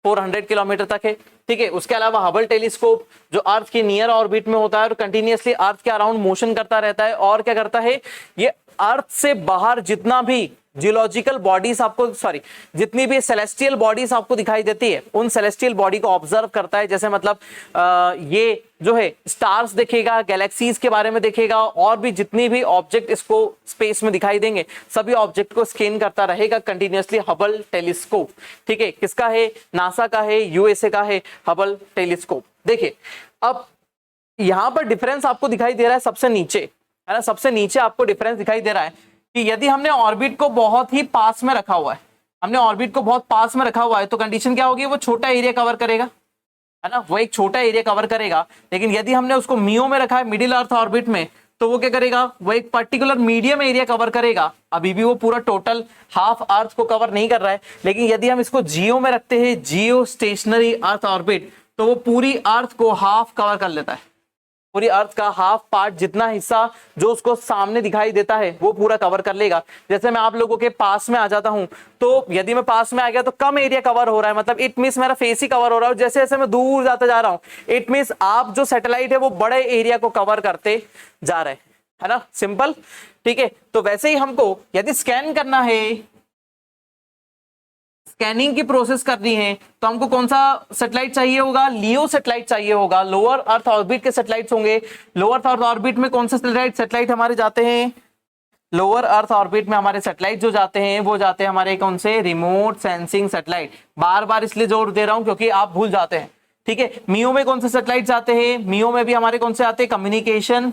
400 किलोमीटर तक है, ठीक है। उसके अलावा हबल टेलीस्कोप जो अर्थ के नियर ऑर्बिट में होता है और कंटिन्यूअसली अर्थ के अराउंड मोशन करता रहता है, और क्या करता है, ये अर्थ से बाहर जितना भी जियोलॉजिकल बॉडीज आपको जितनी भी सेलेस्टियल बॉडीज आपको दिखाई देती है उन सेलेस्टियल बॉडी को ऑब्जर्व करता है। जैसे मतलब ये जो है स्टार्स देखेगा, गैलेक्सीज के बारे में देखेगा, और भी जितनी भी ऑब्जेक्ट इसको स्पेस में दिखाई देंगे सभी ऑब्जेक्ट को स्कैन करता रहेगा कंटिन्यूअसली हबल टेलीस्कोप, ठीक है। किसका है, नासा का है, यूएसए का है हबल टेलीस्कोप। देखिए अब यहां पर डिफरेंस आपको दिखाई दे रहा है सबसे नीचे, है ना, सबसे नीचे आपको डिफरेंस दिखाई दे रहा है कि यदि हमने ऑर्बिट को बहुत ही पास में रखा हुआ है, तो कंडीशन क्या होगी, वो छोटा एरिया कवर करेगा, है ना, वो एक छोटा एरिया कवर करेगा। लेकिन यदि हमने उसको मियो में रखा है, मिडिल अर्थ ऑर्बिट में, तो वो क्या करेगा, वो एक पर्टिकुलर मीडियम एरिया कवर करेगा। अभी भी वो पूरा टोटल हाफ अर्थ को कवर नहीं कर रहा है। लेकिन यदि हम इसको जियो में रखते हैं, जियो स्टेशनरी अर्थ ऑर्बिट, तो वो पूरी अर्थ को हाफ कवर कर लेता है, पूरी अर्थ का हाफ पार्ट, जितना हिस्सा जो उसको सामने दिखाई देता है वो पूरा कवर कर लेगा। जैसे मैं आप लोगों के पास में आ जाता हूं, तो यदि मैं पास में आ गया तो कम एरिया कवर हो रहा है, मतलब इट मींस मेरा फेस ही कवर हो रहा है। जैसे जैसे मैं दूर जाता जा रहा हूं, इट मींस आप जो सैटेलाइट है वो बड़े एरिया को कवर करते जा रहे हैं, है ना, सिंपल, ठीक है। तो वैसे ही हमको यदि स्कैन करना है, स्कैनिंग की प्रोसेस करनी है, तो हमको कौन सा सैटेलाइट चाहिए होगा, लियो सैटेलाइट चाहिए होगा। लोअर अर्थ ऑर्बिट के सैटेलाइट्स होंगे। लोअर अर्थ ऑर्बिट में कौन से सैटेलाइट हमारे जाते हैं, लोअर अर्थ ऑर्बिट में हमारे सैटेलाइट जो जाते हैं वो जाते हैं हमारे कौन से, रिमोट सेंसिंग सैटेलाइट। बार बार इसलिए जोर दे रहा हूं क्योंकि आप भूल जाते हैं, ठीक है। मियो में कौन से सैटेलाइट जाते हैं, मियो में भी हमारे कौन से आते हैं, कम्युनिकेशन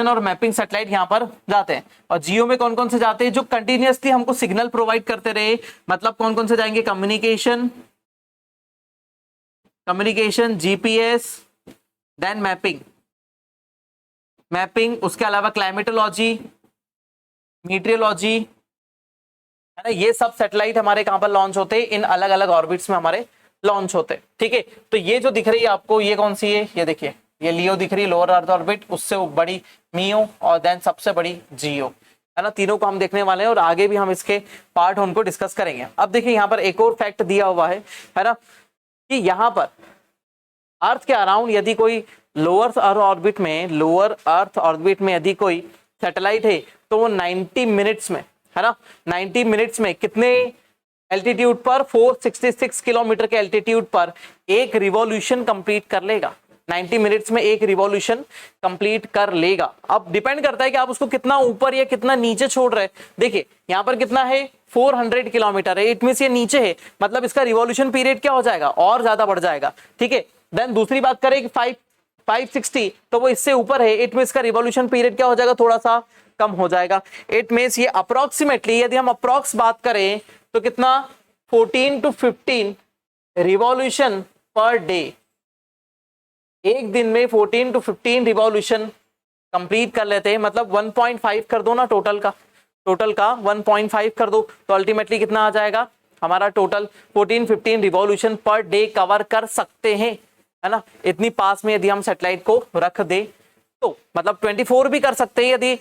और मैपिंग सैटेलाइट यहां पर जाते हैं। और जियो में कौन कौन से जाते हैं, जो कंटिन्यूअसली हमको सिग्नल प्रोवाइड करते रहे, मतलब कौन कौन से जाएंगे, communication communication, GPS, then mapping, उसके अलावा क्लाइमेटोलॉजी, मीटियोलॉजी, है ना, ये सब सैटेलाइट हमारे कहां पर लॉन्च होते हैं, इन अलग अलग ऑर्बिट्स में हमारे लॉन्च होते हैं। ठीक है, तो ये जो दिख रही है आपको, ये कौन सी है, ये देखिए, ये लियो दिख रही है, लोअर अर्थ ऑर्बिट, उससे बड़ी मियो, और देन सबसे बड़ी जियो, है ना। तीनों को हम देखने वाले हैं और आगे भी हम इसके पार्ट उनको डिस्कस करेंगे। अब देखिए यहाँ पर एक और फैक्ट दिया हुआ है ना, कि यहाँ पर अर्थ के अराउंड यदि कोई लोअर अर्थ ऑर्बिट में यदि कोई सैटेलाइट है, तो वो 90 मिनट्स में, है ना, 90 मिनट्स में कितने एल्टीट्यूड पर, 466 किलोमीटर के एल्टीट्यूड पर एक रिवॉल्यूशन कंप्लीट कर लेगा। 90 मिनट्स में एक रिवॉल्यूशन कंप्लीट कर लेगा। अब डिपेंड करता है कि आप उसको कितना ऊपर या कितना नीचे छोड़ रहे हैं। देखिए यहाँ पर कितना है, 400 किलोमीटर है, इट मींस ये नीचे है, मतलब इसका रिवॉल्यूशन पीरियड क्या हो जाएगा, और ज्यादा बढ़ जाएगा। ठीक है, देन दूसरी बात करें कि 560, तो वो इससे ऊपर है, इट मींस का रिवॉल्यूशन पीरियड क्या हो जाएगा, थोड़ा सा कम हो जाएगा। इट मींस ये अप्रोक्सीमेटली, यदि हम अप्रोक्स बात करें तो कितना, 14 to 15 रिवॉल्यूशन पर डे, एक दिन में 14 to 15 रिवॉल्यूशन कंप्लीट कर लेते हैं। मतलब 1.5 कर दो ना, टोटल का 1.5 कर दो, तो अल्टीमेटली कितना आ जाएगा हमारा, total 14-15 revolution per day cover कर सकते हैं, है ना। इतनी पास में यदि हम सैटेलाइट को रख दे तो मतलब 24 भी कर सकते हैं, यदि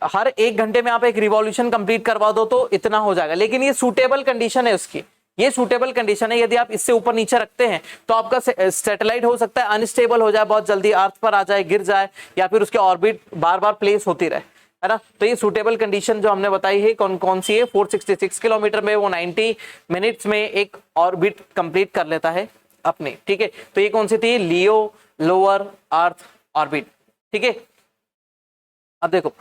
हर एक घंटे में आप एक रिवॉल्यूशन कंप्लीट करवा दो तो इतना हो जाएगा। लेकिन ये सूटेबल कंडीशन है उसकी, ये सूटेबल कंडीशन है। यदि आप इससे ऊपर नीचे रखते हैं तो आपका सैटेलाइट हो सकता है अनस्टेबल हो जाए, बहुत जल्दी अर्थ पर आ जाए, गिर जाए, या फिर उसके ऑर्बिट बार बार प्लेस होती रहे, है ना। तो ये सूटेबल कंडीशन जो हमने बताई है कौन कौन सी है, 466 किलोमीटर में वो 90 मिनट्स में एक ऑर्बिट कंप्लीट कर लेता है अपने। ठीक है, तो ये कौन सी थी, लियो लोअर अर्थ ऑर्बिट। ठीक है, अब देखो,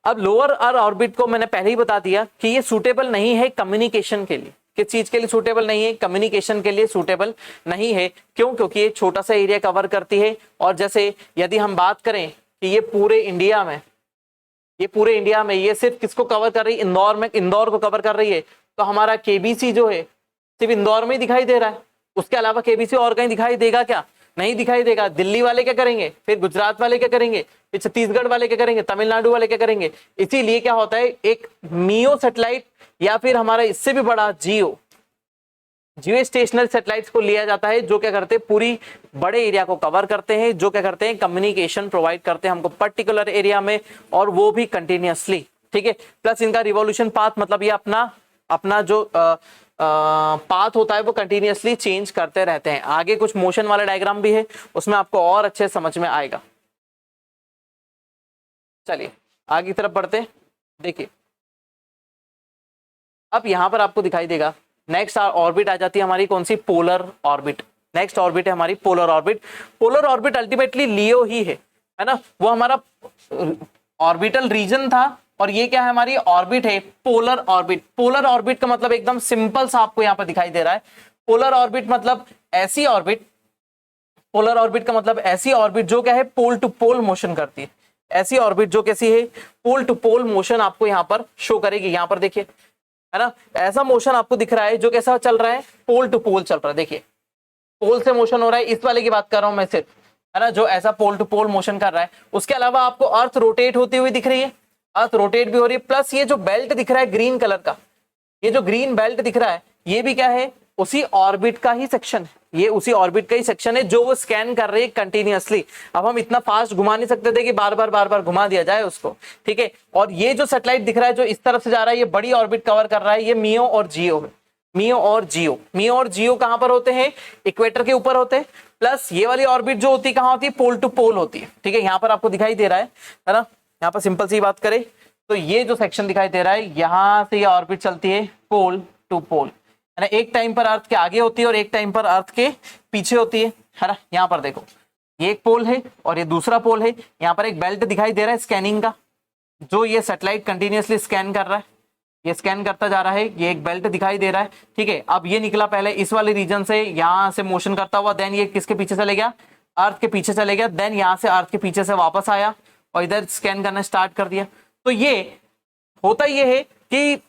अब लोअर अर्थ ऑर्बिट को मैंने पहले ही बता दिया कि ये सूटेबल नहीं है कम्युनिकेशन के लिए। किस चीज के लिए सूटेबल नहीं है, कम्युनिकेशन के लिए सूटेबल नहीं है। क्यों, क्योंकि ये छोटा सा एरिया कवर करती है। और जैसे यदि हम बात करें कि ये पूरे इंडिया में ये सिर्फ किसको कवर कर रही है, इंदौर को कवर कर रही है, तो हमारा केबीसी जो है सिर्फ इंदौर में ही दिखाई दे रहा है। उसके अलावा केबीसी और कहीं दिखाई देगा क्या, नहीं दिखाई देगा। दिल्ली वाले क्या करेंगे, फिर गुजरात वाले क्या करेंगे, फिर छत्तीसगढ़ वाले क्या करेंगे, तमिलनाडु वाले क्या करेंगे। इसीलिए क्या होता है, एक मियो सैटेलाइट या फिर हमारा इससे भी बड़ा जियो स्टेशनरी सैटेलाइट्स को लिया जाता है, जो क्या करते हैं, पूरी बड़े एरिया को कवर करते हैं, जो क्या करते हैं, कम्युनिकेशन प्रोवाइड करते हैं हमको पर्टिकुलर एरिया में, और वो भी कंटिन्यूअसली। ठीक है, प्लस इनका रिवॉल्यूशन पाथ, मतलब ये अपना जो पाथ होता है वो कंटिन्यूअसली चेंज करते रहते हैं। आगे कुछ मोशन वाला डायग्राम भी है, उसमें आपको और अच्छे समझ में आएगा। चलिए आगे की तरफ बढ़ते हैं। देखिए अब यहां पर आपको दिखाई देगा नेक्स्ट ऑर्बिट आ जाती है हमारी, कौन सी, पोलर ऑर्बिट। नेक्स्ट ऑर्बिट है हमारी polar orbit. Polar orbit ultimately LEO ही है ना, वो हमारा ऑर्बिटल रीजन था, और ये क्या है, हमारी ऑर्बिट है, पोलर ऑर्बिट। पोलर ऑर्बिट का मतलब एकदम सिंपल सा आपको यहाँ पर दिखाई दे रहा है। पोलर ऑर्बिट मतलब ऐसी ऑर्बिट, पोलर ऑर्बिट का मतलब ऐसी ऑर्बिट जो क्या है, पोल टू पोल मोशन करती है। ऐसी ऑर्बिट जो कैसी है, पोल टू पोल मोशन आपको यहाँ पर शो करेगी। यहाँ पर देखिए, है ना, ऐसा मोशन आपको दिख रहा है जो कैसा चल रहा है, पोल टू पोल चल रहा है। देखिए पोल से मोशन हो रहा है, इस वाले की बात कर रहा हूं मैं सिर्फ, है ना, जो ऐसा पोल टू पोल मोशन कर रहा है। उसके अलावा आपको अर्थ रोटेट होती हुई दिख रही है, अर्थ रोटेट भी हो रही है। प्लस ये जो बेल्ट दिख रहा है ग्रीन कलर का, ये जो ग्रीन बेल्ट दिख रहा है, ये भी क्या है, उसी ऑर्बिट का ही सेक्शन है। ये उसी ऑर्बिट का ही सेक्शन है जो वो स्कैन कर रही है कंटिन्यूअसली। अब हम इतना फास्ट घुमा नहीं सकते थे कि बार बार घुमा दिया जाए उसको। ठीक है, और ये जो सैटेलाइट दिख रहा है जो इस तरफ से जा रहा है, ये बड़ी ऑर्बिट कवर कर रहा है, ये मियो और जियो है। मियो और जियो कहां पर होते हैं, इक्वेटर के ऊपर होते हैं। प्लस ये वाली ऑर्बिट जो होती है कहां होती है, पोल टू पोल होती है। ठीक है, यहाँ पर आपको दिखाई दे रहा है ना, यहाँ पर सिंपल सी बात करें तो ये जो सेक्शन दिखाई दे रहा है, यहां से ये ऑर्बिट चलती है पोल टू पोल, है ना। एक टाइम पर अर्थ के आगे होती है और एक टाइम पर अर्थ के पीछे होती है ना। यहाँ पर देखो, ये एक पोल है और ये दूसरा पोल है। यहाँ पर एक बेल्ट दिखाई दे रहा है स्कैनिंग का, जो ये सैटेलाइट कंटिन्यूअसली स्कैन कर रहा है, ये स्कैन करता जा रहा है। ये एक बेल्ट दिखाई दे रहा है। ठीक है, अब ये निकला पहले इस वाले रीजन से, यहाँ से मोशन करता हुआ, देन ये किसके पीछे चले गया, अर्थ के पीछे चले गया, देन यहाँ से अर्थ के पीछे से वापस आया और इधर स्कैन करना स्टार्ट कर दिया। तो ये होता ये है कि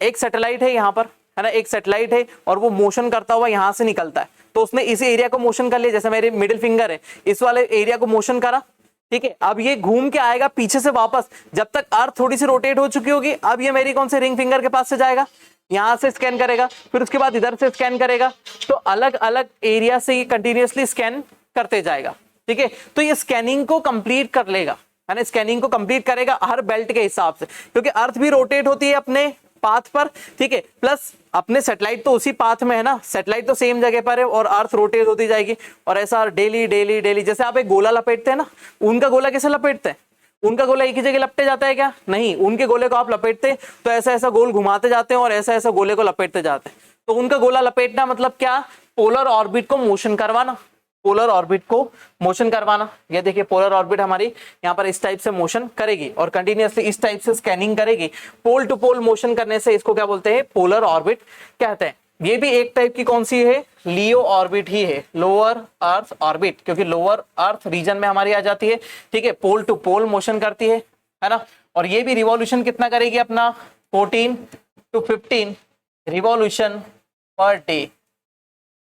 एक सैटेलाइट है यहाँ पर, है ना, एक सैटेलाइट है और वो मोशन करता हुआ यहाँ से निकलता है। तो उसने इस एरिया को मोशन कर लिया, जैसे मेरे मिडिल फिंगर है, इस वाले एरिया को मोशन करा, ठीक है। अब ये घूम के आएगा पीछे से वापस, जब तक अर्थ थोड़ी सी रोटेट हो चुकी होगी, अब ये मेरी कौन से रिंग फिंगर के पास से जाएगा, यहां से स्कैन करेगा, फिर उसके बाद इधर से स्कैन करेगा, तो अलग अलग एरिया से ये कंटिन्यूअसली स्कैन करते जाएगा, ठीक है। तो ये स्कैनिंग को कंप्लीट कर लेगा, है ना, स्कैनिंग को कंप्लीट करेगा हर बेल्ट के हिसाब से, क्योंकि अर्थ भी रोटेट होती है अपने पाथ पर, ठीक है, प्लस अपने सैटेलाइट तो उसी पाथ में है ना, सैटेलाइट तो सेम जगह पर है और अर्थ रोटेट होती जाएगी, और ऐसा डेली डेली डेली, जैसे आप एक गोला लपेटते हैं ना, उनका गोला कैसे लपेटते हैं, उनका गोला एक ही जगह लपटे जाता है क्या, नहीं, उनके गोले को आप लपेटते तो ऐसा ऐसा गोल घुमाते जाते हैं और ऐसा ऐसा गोले को लपेटते जाते हैं। तो उनका गोला लपेटना मतलब क्या, पोलर ऑर्बिट को मोशन करवाना, पोलर ऑर्बिट को मोशन करवाना। ये देखिए पोलर ऑर्बिट हमारी यहाँ पर इस टाइप से मोशन करेगी और कंटिन्यूअसली इस टाइप से स्कैनिंग करेगी। पोल टू पोल मोशन करने से इसको क्या बोलते हैं, पोलर ऑर्बिट कहते हैं। ये भी एक टाइप की कौन सी है, लियो ऑर्बिट ही है, लोअर अर्थ ऑर्बिट, क्योंकि लोअर अर्थ रीजन में हमारी आ जाती है, ठीक है, पोल टू पोल मोशन करती है ना। और ये भी रिवॉल्यूशन कितना करेगी अपना, 14 to 15 revolution per day,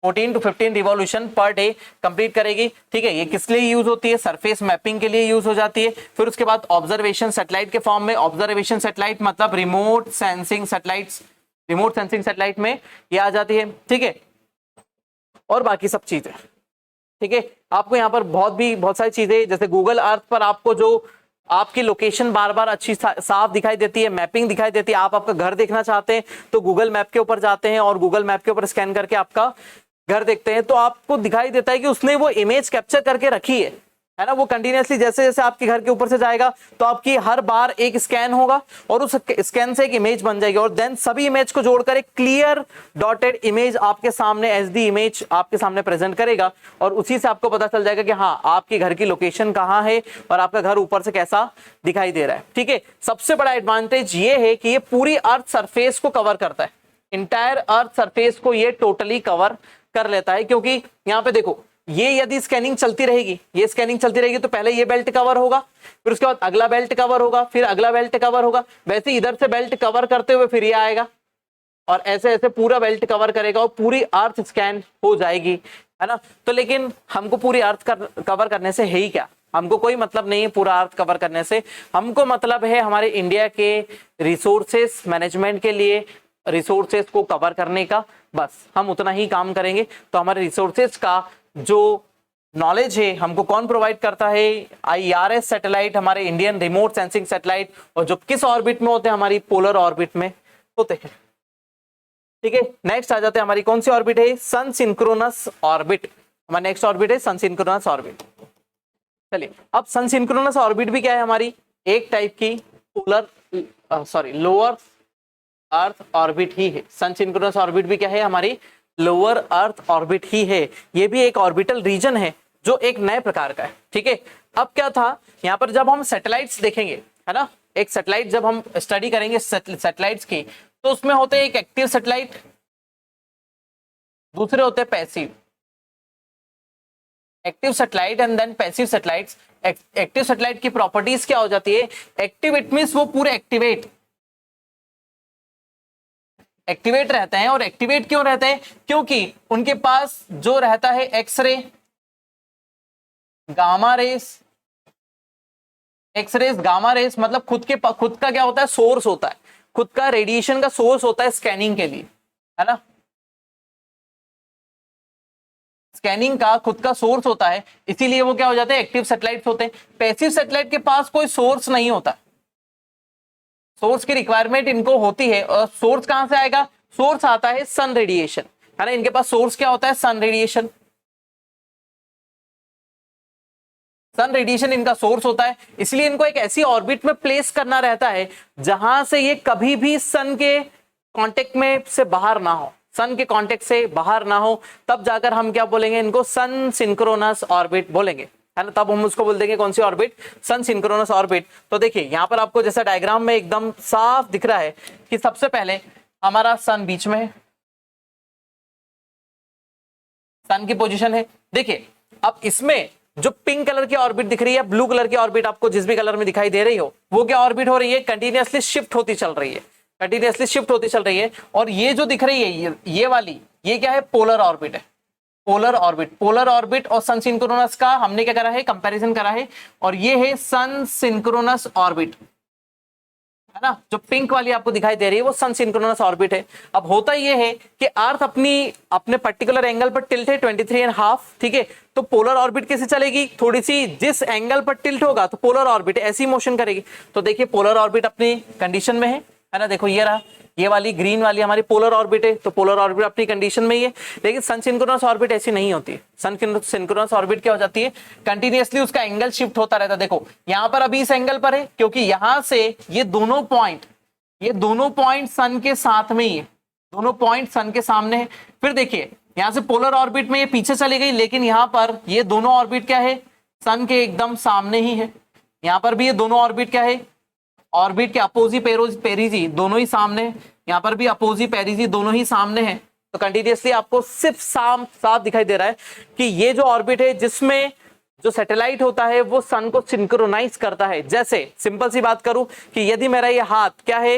14 to 15 revolution per day complete करेगी, ठीक है। ये किस लिए यूज होती है, सरफेस मैपिंग के लिए यूज हो जाती है। फिर उसके बाद ऑब्जर्वेशन सैटेलाइट के फॉर्म में, ऑब्जर्वेशन सैटेलाइट मतलब remote sensing satellites, remote sensing satellite में ये आ जाती है, ठीक है, और बाकी सब चीजें, ठीक है। आपको यहाँ पर बहुत सारी चीजें, जैसे गूगल अर्थ पर आपको जो आपकी लोकेशन बार बार अच्छी साफ दिखाई देती है, मैपिंग दिखाई देती है। आप आपका घर देखना चाहते हैं तो गूगल मैप के ऊपर जाते हैं और गूगल मैप के ऊपर स्कैन करके आपका घर देखते हैं, तो आपको दिखाई देता है कि उसने वो इमेज कैप्चर करके रखी है ना। वो कंटिन्यूअसली जैसे जैसे आपके घर के ऊपर से जाएगा तो आपकी हर बार एक स्कैन होगा और उस स्कैन से एक इमेज बन जाएगी, और देन सभी इमेज को जोड़कर एक क्लियर डॉटेड इमेज आपके सामने एचडी इमेज आपके सामने प्रेजेंट करेगा, और उसी से आपको पता चल जाएगा कि हाँ आपके घर की लोकेशन कहाँ है और आपका घर ऊपर से कैसा दिखाई दे रहा है, ठीक है। सबसे बड़ा एडवांटेज ये है कि ये पूरी अर्थ सरफेस को कवर करता है, इंटायर अर्थ सरफेस को ये टोटली कवर कर लेता है। क्योंकि यहाँ पे देखो, ये यदि स्कैनिंग चलती रहेगी, ये स्कैनिंग चलती रहेगी, तो पहले ये बेल्ट कवर होगा, फिर उसके बाद अगला बेल्ट कवर होगा, फिर अगला बेल्ट कवर होगा, वैसे इधर से बेल्ट कवर करते हुए फिर ये आएगा और ऐसे ऐसे पूरा बेल्ट कवर करेगा और पूरी अर्थ स्कैन हो जाएगी, है ना। तो लेकिन हमको पूरी अर्थ कवर करने से है ही क्या, हमको कोई मतलब नहीं है पूरा अर्थ कवर करने से। हमको मतलब है हमारे इंडिया के रिसोर्सेस मैनेजमेंट के लिए, रिसोर्सेस को कवर करने का, बस हम उतना ही काम करेंगे। तो हमारे रिसोर्सेस का जो नॉलेज है हमको कौन प्रोवाइड करता है, IRS सैटेलाइट, हमारे इंडियन रिमोट सेंसिंग सैटेलाइट, और जो किस ऑर्बिट में होते हैं, हमारी पोलर ऑर्बिट में होते हैं, ठीक है। नेक्स्ट आ जाते हैं, हमारी कौन सी ऑर्बिट है, सन सिंक्रोनस ऑर्बिट। हमारा नेक्स्ट ऑर्बिट है सन सिंक्रोनस ऑर्बिट। चलिए, अब सन सिंक्रोनस ऑर्बिट भी क्या है, हमारी एक टाइप की लोअर अर्थ ऑर्बिट ही है। सन सिंक्रोनस ऑर्बिट भी क्या है, हमारी लोअर अर्थ ऑर्बिट ही है। ये भी एक ऑर्बिटल रीजन है जो एक नए प्रकार का है, ठीक है। अब क्या था, यहाँ पर जब हम सैटेलाइट्स देखेंगे, है ना, एक सैटेलाइट जब हम स्टडी करेंगे सैटेलाइट्स की, तो उसमें होते हैं एक एक्टिव सैटेलाइट, दूसरे होते हैं passive. Active satellite and then passive satellites. Active satellite की प्रॉपर्टीज क्या हो जाती है, एक्टिव इट मींस वो पूरे एक्टिवेट रहते हैं। और एक्टिवेट क्यों रहते हैं, क्योंकि उनके पास जो रहता है एक्सरे, गामा रेस मतलब खुद का क्या होता है, सोर्स होता है, खुद का रेडिएशन का सोर्स होता है स्कैनिंग के लिए, है ना। स्कैनिंग का खुद का सोर्स होता है, इसीलिए वो क्या हो जाते हैं, एक्टिव सैटेलाइट्स होते हैं। पैसिव सैटेलाइट के पास कोई सोर्स नहीं होता, सोर्स की रिक्वायरमेंट इनको होती है, और सोर्स कहां से आएगा, सोर्स आता है सन रेडिएशन, है ना। इनके पास सोर्स क्या होता है, सन रेडिएशन। सन रेडिएशन इनका सोर्स होता है, इसलिए इनको एक ऐसी ऑर्बिट में प्लेस करना रहता है जहां से ये कभी भी सन के कांटेक्ट में से बाहर ना हो, सन के कांटेक्ट से बाहर ना हो, तब जाकर हम क्या बोलेंगे, इनको सन सिंक्रोनस ऑर्बिट बोलेंगे, है ना। तब हम उसको बोल देंगे कौन सी ऑर्बिट, सन सिंक्रोनस ऑर्बिट। तो देखिए यहाँ पर आपको जैसा डायग्राम में एकदम साफ दिख रहा है कि सबसे पहले हमारा सन बीच में है, सन की पोजीशन है। देखिए अब इसमें जो पिंक कलर की ऑर्बिट दिख रही है, ब्लू कलर की ऑर्बिट आपको जिस भी कलर में दिखाई दे रही हो, वो क्या ऑर्बिट हो रही है, कंटिन्यूअसली शिफ्ट होती चल रही है, कंटिन्यूअसली शिफ्ट होती चल रही है। और ये जो दिख रही है ये वाली, ये क्या है, पोलर ऑर्बिट है, पोलर ऑर्बिट और सन सिंक्रोनस का हमने क्या करा है, कंपैरिजन करा है, और ये है सन सिंक्रोनस ऑर्बिट, है ना। जो पिंक वाली आपको दिखाई दे रही है वो सन सिंक्रोनस ऑर्बिट है। अब होता ये है कि अर्थ अपने पर्टिकुलर एंगल पर टिल्ट है 23.5, ठीक है। तो पोलर ऑर्बिट कैसे चलेगी, थोड़ी सी जिस एंगल पर टिल्ट होगा तो पोलर ऑर्बिट ऐसी मोशन करेगी। तो देखिए पोलर ऑर्बिट अपनी कंडीशन में है ना, देखो ये रहा, ये वाली ग्रीन वाली हमारी पोलर ऑर्बिट है, तो पोलर ऑर्बिट अपनी कंडीशन में ही है। लेकिन सन सिंक्रोनस ऑर्बिट ऐसी नहीं होती है। सन सिंक्रोनस ऑर्बिट क्या हो जाती है, कंटिन्यूअसली उसका एंगल शिफ्ट होता रहता है। देखो यहां पर अभी इस एंगल पर है क्योंकि यहां से ये दोनों पॉइंट सन के साथ में ही है, दोनों पॉइंट सन के सामने है। फिर देखिए यहां से पोलर ऑर्बिट में ये पीछे चली गई, लेकिन यहां पर ये दोनों ऑर्बिट क्या है, सन के एकदम सामने ही है। यहां पर भी ये दोनों ऑर्बिट क्या है, ऑर्बिट के अपोजी पेरिजी दोनों ही सामने, यहाँ पर भी अपोजी पेरिजी दोनों ही सामने हैं। तो कंटिन्यूअसली आपको सिर्फ साफ दिखाई दे रहा है कि ये जो ऑर्बिट है जिसमें जो सैटेलाइट होता है वो सन को सिंक्रोनाइज करता है। जैसे सिंपल सी बात करूं कि यदि मेरा ये हाथ क्या है,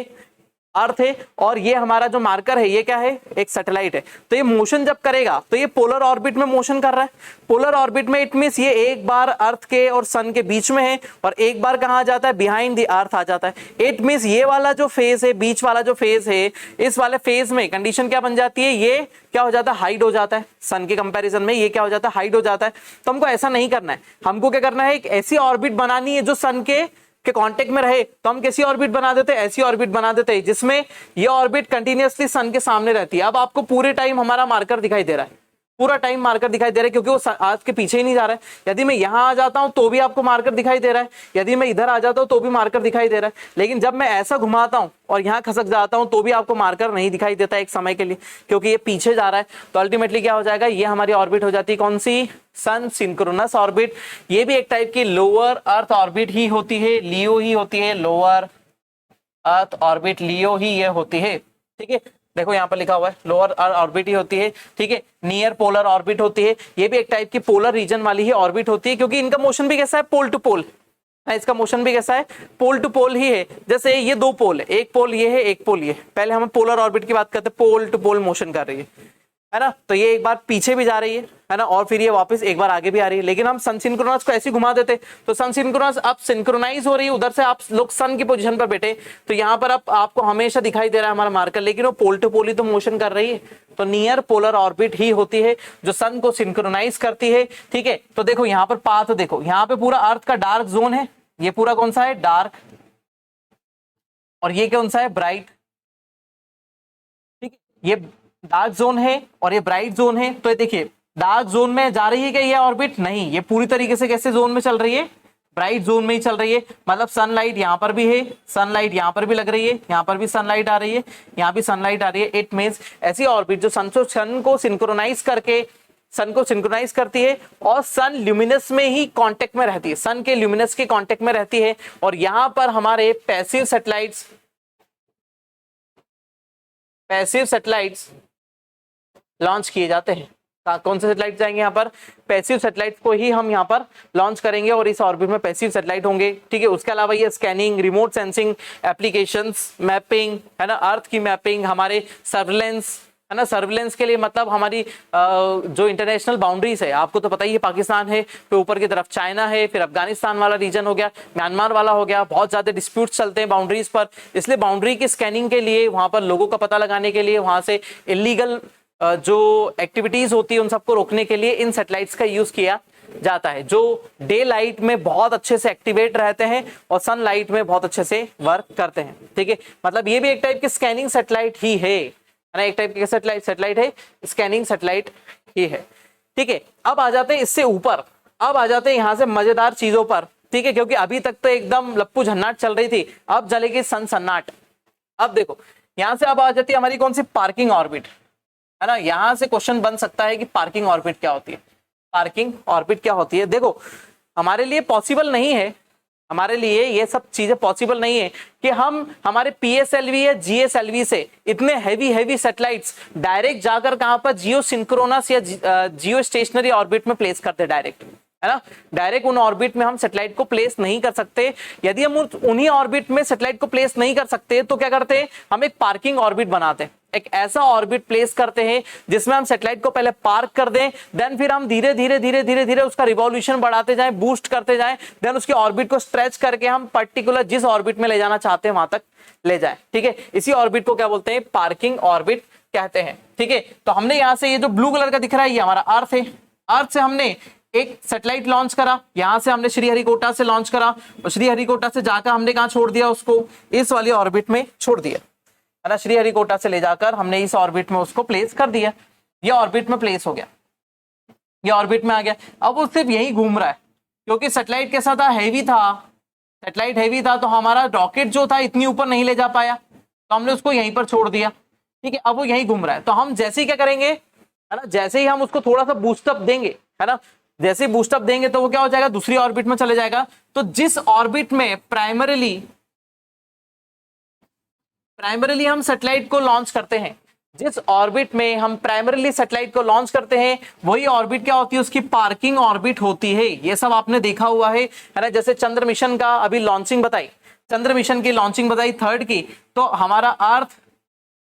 अर्थ है, और ये हमारा जो मार्कर है ये क्या है, एक सैटेलाइट है, तो ये मोशन जब करेगा तो ये पोलर ऑर्बिट में मोशन कर रहा है। पोलर ऑर्बिट में इट मींस ये एक बार अर्थ के और सन के बीच में है और एक बार कहां आ जाता है, बिहाइंड द अर्थ आ जाता है। इट मींस ये वाला जो फेज है, बीच वाला जो फेज है, इस वाले फेज में कंडीशन क्या बन जाती है, ये क्या हो जाता है, हाइड हो जाता है। सन के कंपैरिजन में ये क्या हो जाता है, हाइड हो जाता है। तो हमको ऐसा नहीं करना है, हमको क्या करना है, एक ऐसी ऑर्बिट बनानी है जो सन के कांटेक्ट में रहे। तो हम कैसी ऑर्बिट बना देते हैं, ऐसी ऑर्बिट बना देते हैं जिसमें ये ऑर्बिट कंटिन्यूअसली सन के सामने रहती है। अब आपको पूरे टाइम हमारा मार्कर दिखाई दे रहा है, पूरा टाइम मार्कर दिखाई दे रहा है क्योंकि वो अर्थ के पीछे ही नहीं जा रहा है। यदि मैं यहां आ जाता हूं तो भी आपको मार्कर दिखाई दे रहा है, यदि मैं इधर आ जाता हूं तो भी मार्कर दिखाई दे रहा है। लेकिन जब मैं ऐसा घुमाता हूं और यहां खसक जाता हूं तो भी आपको मार्कर नहीं दिखाई देता एक समय के लिए, क्योंकि ये पीछे जा रहा है। तो अल्टीमेटली क्या हो जाएगा, ये हमारी ऑर्बिट हो जाती है कौन सी, सन सिंक्रोनस ऑर्बिट। ये भी एक टाइप की लोअर अर्थ ऑर्बिट ही होती है, लियो ही होती है, लोअर अर्थ ऑर्बिट लियो ही ये होती है, ठीक है। देखो यहाँ पर लिखा हुआ है लोअर ऑर्बिट ही होती है, ठीक है। नियर पोलर ऑर्बिट होती है, ये भी एक टाइप की पोलर रीजन वाली ही ऑर्बिट होती है, क्योंकि इनका मोशन भी कैसा है, पोल टू पोल, इसका मोशन भी कैसा है, पोल टू पोल ही है। जैसे ये दो पोल है, एक पोल ये है, एक पोल ये। पहले हम पोलर ऑर्बिट की बात करते हैं, पोल टू पोल मोशन कर रही है ना। तो ये एक बार पीछे भी जा रही है ना, और फिर ये वापस एक बार आगे भी आ रही है। लेकिन हम सन सिंक्रोनस को ऐसे घुमा देते, तो सन सिंक्रोनस अब सिंक्रोनाइज हो रही है, उधर से आप लोग सन की पोजीशन पर बैठे, तो यहाँ पर अब आपको हमेशा दिखाई दे रहा है हमारा मार्कर, लेकिन वो पोल टू पोल ही तो मोशन कर रही है। तो नियर पोलर ऑर्बिट ही होती है जो सन को सिंक्रोनाइज करती है, ठीक है। तो देखो यहाँ पर पाथ, देखो यहाँ पे पूरा अर्थ का डार्क जोन है, ये पूरा कौन सा है, डार्क, और ये कौन सा है, ब्राइट, ठीक है। ये डार्क जोन है और ये ब्राइट जोन है। तो ये देखिए डार्क जोन में जा रही है क्या ये ऑर्बिट, नहीं, ये पूरी तरीके से कैसे जोन में चल रही है, ब्राइट जोन में ही चल रही है। मतलब सनलाइट यहाँ पर भी है, सनलाइट यहाँ पर भी लग रही है, यहाँ पर भी सनलाइट आ रही है, यहाँ भी सनलाइट आ रही है। इट मींस ऐसी ऑर्बिट जो सन को सिंक्रोनाइज करके सन को सिंक्रोनाइज करती है और सन ल्यूमिनस में ही कांटेक्ट में रहती है, सन के ल्यूमिनस के कांटेक्ट में रहती है। और यहाँ पर हमारे पैसिव सैटेलाइट्स लॉन्च किए जाते हैं। कौन से सैटेलाइट जाएंगे, यहाँ पर पैसिव सैटेलाइट को ही हम यहाँ पर लॉन्च करेंगे और इस ऑर्बिट में पैसिव सैटेलाइट होंगे, ठीक है। उसके अलावा ये scanning, remote sensing applications, mapping, है ना, अर्थ की मैपिंग, हमारे सर्विलेंस, है ना, सर्विलेंस के लिए मतलब हमारी जो इंटरनेशनल बाउंड्रीज है, आपको तो पता ही है, पाकिस्तान है, फिर ऊपर की तरफ चाइना है, फिर अफगानिस्तान वाला रीजन हो गया, म्यांमार वाला हो गया, बहुत ज्यादा डिस्प्यूट्स चलते हैं बाउंड्रीज पर। इसलिए बाउंड्री की स्कैनिंग के लिए, वहां पर लोगों का पता लगाने के लिए, वहां से इलीगल जो एक्टिविटीज होती है उन सबको रोकने के लिए इन सैटेलाइट्स का यूज किया जाता है, जो डे लाइट में बहुत अच्छे से एक्टिवेट रहते हैं और सनलाइट में बहुत अच्छे से वर्क करते हैं, ठीक है। मतलब ये भी एक टाइप की स्कैनिंग सैटेलाइट ही है ना, एक टाइप की सैटेलाइट है, स्कैनिंग सैटेलाइट ही है, ठीक है। अब आ जाते हैं इससे ऊपर, अब आ जाते हैं यहाँ से मजेदार चीजों पर, ठीक है, क्योंकि अभी तक तो एकदम लप्पू झन्नाट चल रही थी, अब चलेगी सन्नाट। अब देखो यहां से अब आ जाती है हमारी कौन सी, पार्किंग ऑर्बिट, है ना। यहां से क्वेश्चन बन सकता है कि पार्किंग ऑर्बिट क्या होती है, पार्किंग ऑर्बिट क्या होती है। देखो हमारे लिए पॉसिबल नहीं है, हमारे लिए ये सब चीजें पॉसिबल नहीं है कि हम हमारे PSLV या GSLV से इतने हैवी सैटेलाइट्स डायरेक्ट जाकर कहां पर जियो सिंक्रोनस या जियो स्टेशनरी ऑर्बिट में प्लेस करते डायरेक्ट, है है ना। डायरेक्ट उन ऑर्बिट में हम सैटेलाइट को प्लेस नहीं कर सकते। यदि हम उन्हीं ऑर्बिट में सैटेलाइट को प्लेस नहीं कर सकते तो क्या करते हैं, हम एक पार्किंग ऑर्बिट बनाते हैं, एक ऐसा ऑर्बिट प्लेस करते हैं जिसमें हम सैटेलाइट को पहले पार्क कर दें, देन फिर हम धीरे धीरे धीरे धीरे धीरे उसका रिवॉल्यूशन बढ़ाते जाएं, बूस्ट करते जाएं, देन उसकी ऑर्बिट को स्ट्रेच करके हम पर्टिकुलर जिस ऑर्बिट में ले जाना चाहते हैं वहां तक ले जाएं। ठीक है, इसी ऑर्बिट को क्या बोलते हैं, पार्किंग ऑर्बिट कहते हैं। ठीक है, तो हमने यहां से ये जो ब्लू कलर का दिख रहा है ये हमारा अर्थ है। अर्थ से हमने एक सैटेलाइट लॉन्च करा, यहां से हमने श्रीहरिकोटा से लॉन्च करा और श्रीहरिकोटा से जाकर हमने कहां छोड़ दिया, उसको इस वाली ऑर्बिट में छोड़ दिया, है ना। श्रीहरिकोटा से ले जाकर हमने इस ऑर्बिट में उसको प्लेस कर दिया, ये ऑर्बिट में प्लेस हो गया, ये ऑर्बिट में आ गया। अब वो सिर्फ यही घूम रहा है क्योंकि सैटेलाइट कैसा था, हैवी था, सैटेलाइट हैवी था तो हमारा रॉकेट जो था इतनी ऊपर नहीं ले जा पाया, तो हमने उसको यहीं पर छोड़ दिया। ठीक है, अब वो यहीं घूम रहा है, तो हम जैसे ही क्या करेंगे, है ना, जैसे ही हम उसको थोड़ा सा बूस्टअप देंगे, है ना, जैसे ही बूस्टअप देंगे तो वो क्या हो जाएगा, दूसरी ऑर्बिट में चले जाएगा। तो जिस ऑर्बिट में प्राइमरीली हम सैटेलाइट को लॉन्च करते हैं, जिस ऑर्बिट में हम प्राइमरीली सैटेलाइट को लॉन्च करते हैं, वही ऑर्बिट क्या होती है, उसकी पार्किंग ऑर्बिट होती है। ये सब आपने देखा हुआ है ना। जैसे चंद्र मिशन का अभी लॉन्चिंग बताई, चंद्र मिशन की लॉन्चिंग बताई 3rd की, तो हमारा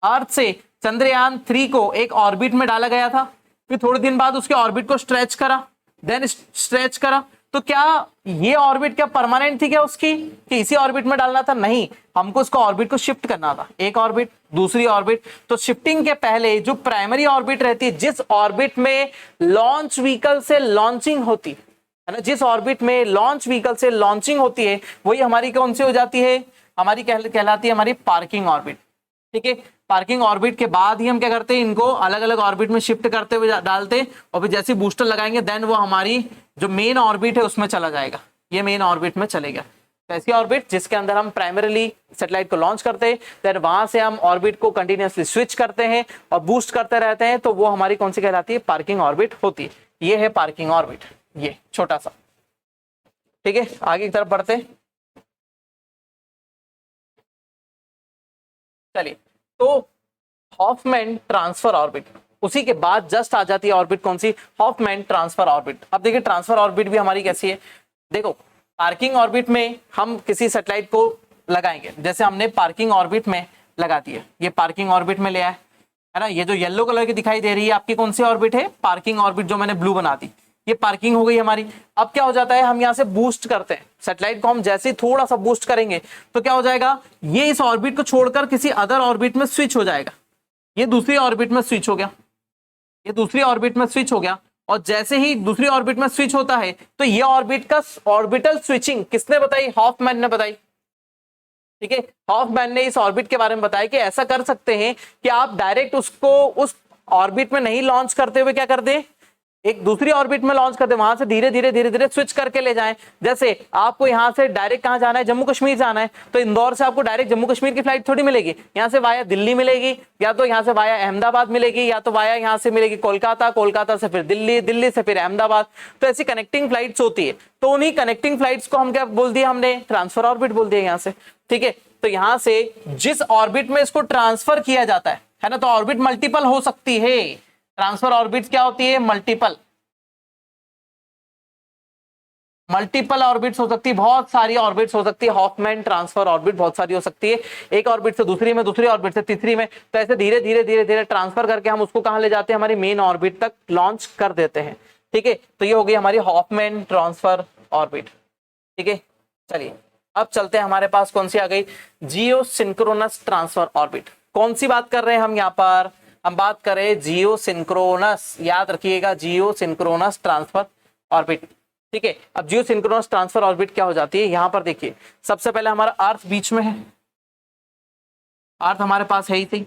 अर्थ से चंद्रयान 3 को एक ऑर्बिट में डाला गया था, फिर थोड़े दिन बाद उसके ऑर्बिट को स्ट्रेच करा, देन स्ट्रेच करा। तो क्या ये ऑर्बिट क्या परमानेंट थी क्या उसकी, कि इसी ऑर्बिट में डालना था? नहीं, हमको उसको ऑर्बिट को शिफ्ट करना था, एक ऑर्बिट दूसरी ऑर्बिट। तो शिफ्टिंग के पहले जो प्राइमरी ऑर्बिट रहती है, जिस ऑर्बिट में लॉन्च व्हीकल से लॉन्चिंग होती है ना, जिस ऑर्बिट में लॉन्च व्हीकल से लॉन्चिंग होती है, वही हमारी कौन सी हो जाती है, हमारी कहलाती है हमारी पार्किंग ऑर्बिट। ठीक है, पार्किंग ऑर्बिट के बाद ही हम क्या करते हैं, इनको अलग अलग ऑर्बिट में शिफ्ट करते हुए डालते, और फिर जैसे बूस्टर लगाएंगे देन वो हमारी जो मेन ऑर्बिट है उसमें चला जाएगा, ये मेन ऑर्बिट में चलेगा। तो ऐसी ऑर्बिट जिसके अंदर हम प्राइमरीली सैटेलाइट को लॉन्च करते हैं, देन वहां से हम ऑर्बिट को कंटिन्यूअसली स्विच करते हैं और बूस्ट करते रहते हैं, तो वो हमारी कौन सी कहलाती है, पार्किंग ऑर्बिट होती है। ये है पार्किंग ऑर्बिट, ये छोटा सा। ठीक है, आगे की तरफ बढ़ते हैं। चलिए, तो हॉफमैन ट्रांसफर ऑर्बिट, उसी के बाद जस्ट आ जाती है ऑर्बिट कौन सी, हॉफमैन ट्रांसफर ऑर्बिट। अब देखिए ट्रांसफर ऑर्बिट भी हमारी कैसी है, देखो पार्किंग ऑर्बिट में हम किसी सैटेलाइट को लगाएंगे, जैसे हमने पार्किंग ऑर्बिट में लगा दिया, ये पार्किंग ऑर्बिट में ले आए, है ना। ये जो येलो कलर की दिखाई दे रही है आपकी कौन सी ऑर्बिट है, पार्किंग ऑर्बिट, जो मैंने ब्लू बना दी, ये पार्किंग हो गई हमारी। अब क्या हो जाता है, हम यहाँ से बूस्ट करते हैं सैटेलाइट को, हम जैसे ही थोड़ा सा बूस्ट करेंगे तो क्या हो जाएगा, ये इस ऑर्बिट को छोड़कर किसी अदर ऑर्बिट में स्विच हो जाएगा, ये दूसरी ऑर्बिट में स्विच हो गया, ये दूसरी ऑर्बिट में स्विच हो गया। और जैसे ही दूसरी ऑर्बिट में स्विच होता है तो ये ऑर्बिट का ऑर्बिटल स्विचिंग किसने बताई, हॉफमैन ने बताई। ठीक है, हॉफमैन ने इस ऑर्बिट के बारे में बताया कि ऐसा कर सकते हैं कि आप डायरेक्ट उसको उस ऑर्बिट में नहीं लॉन्च करते हुए क्या कर दें, एक दूसरी ऑर्बिट में लॉन्च करते, वहां से धीरे धीरे धीरे धीरे स्विच करके ले जाएं। जैसे आपको यहां से डायरेक्ट कहां जाना है, जम्मू कश्मीर जाना है, तो इंदौर से आपको डायरेक्ट जम्मू कश्मीर की फ्लाइट थोड़ी मिलेगी, यहां से वाया दिल्ली मिलेगी, या तो यहां से वाया अहमदाबाद मिलेगी, या तो वाया यहां से मिलेगी कोलकाता, कोलकाता से फिर दिल्ली, दिल्ली से फिर अहमदाबाद। तो ऐसी कनेक्टिंग फ्लाइट्स होती है, तो उन्हीं कनेक्टिंग फ्लाइट्स को हम क्या बोल दिया, हमने ट्रांसफर ऑर्बिट बोल दिया यहाँ से। ठीक है, तो यहां से जिस ऑर्बिट में इसको ट्रांसफर किया जाता है ना, तो ऑर्बिट मल्टीपल हो सकती है। ट्रांसफर ऑर्बिट क्या होती है, मल्टीपल ऑर्बिट्स हो सकती है, बहुत सारी ऑर्बिट्स हो सकती है। हॉफमैन ट्रांसफर ऑर्बिट बहुत सारी हो सकती है, एक ऑर्बिट से दूसरी में, दूसरी ऑर्बिट से तीसरी में, तो ऐसे धीरे धीरे धीरे धीरे ट्रांसफर करके हम उसको कहां ले जाते हैं, हमारी मेन ऑर्बिट तक लॉन्च कर देते हैं। ठीक है, तो ये हो गई हमारी हॉफमैन ट्रांसफर ऑर्बिट। ठीक है, चलिए अब चलते हैं, हमारे पास कौन सी आ गई, जियो सिंक्रोनस ट्रांसफर ऑर्बिट। कौन सी बात कर रहे हैं हम यहाँ पर, हम बात करें जियो सिंक्रोनस, याद रखिएगा जियो सिंक्रोनस ट्रांसफर ऑर्बिट। ठीक है, अब जियो सिंक्रोनस ट्रांसफर ऑर्बिट क्या हो जाती है, यहां पर देखिए सबसे पहले हमारा अर्थ बीच में है, अर्थ हमारे पास है ही थी।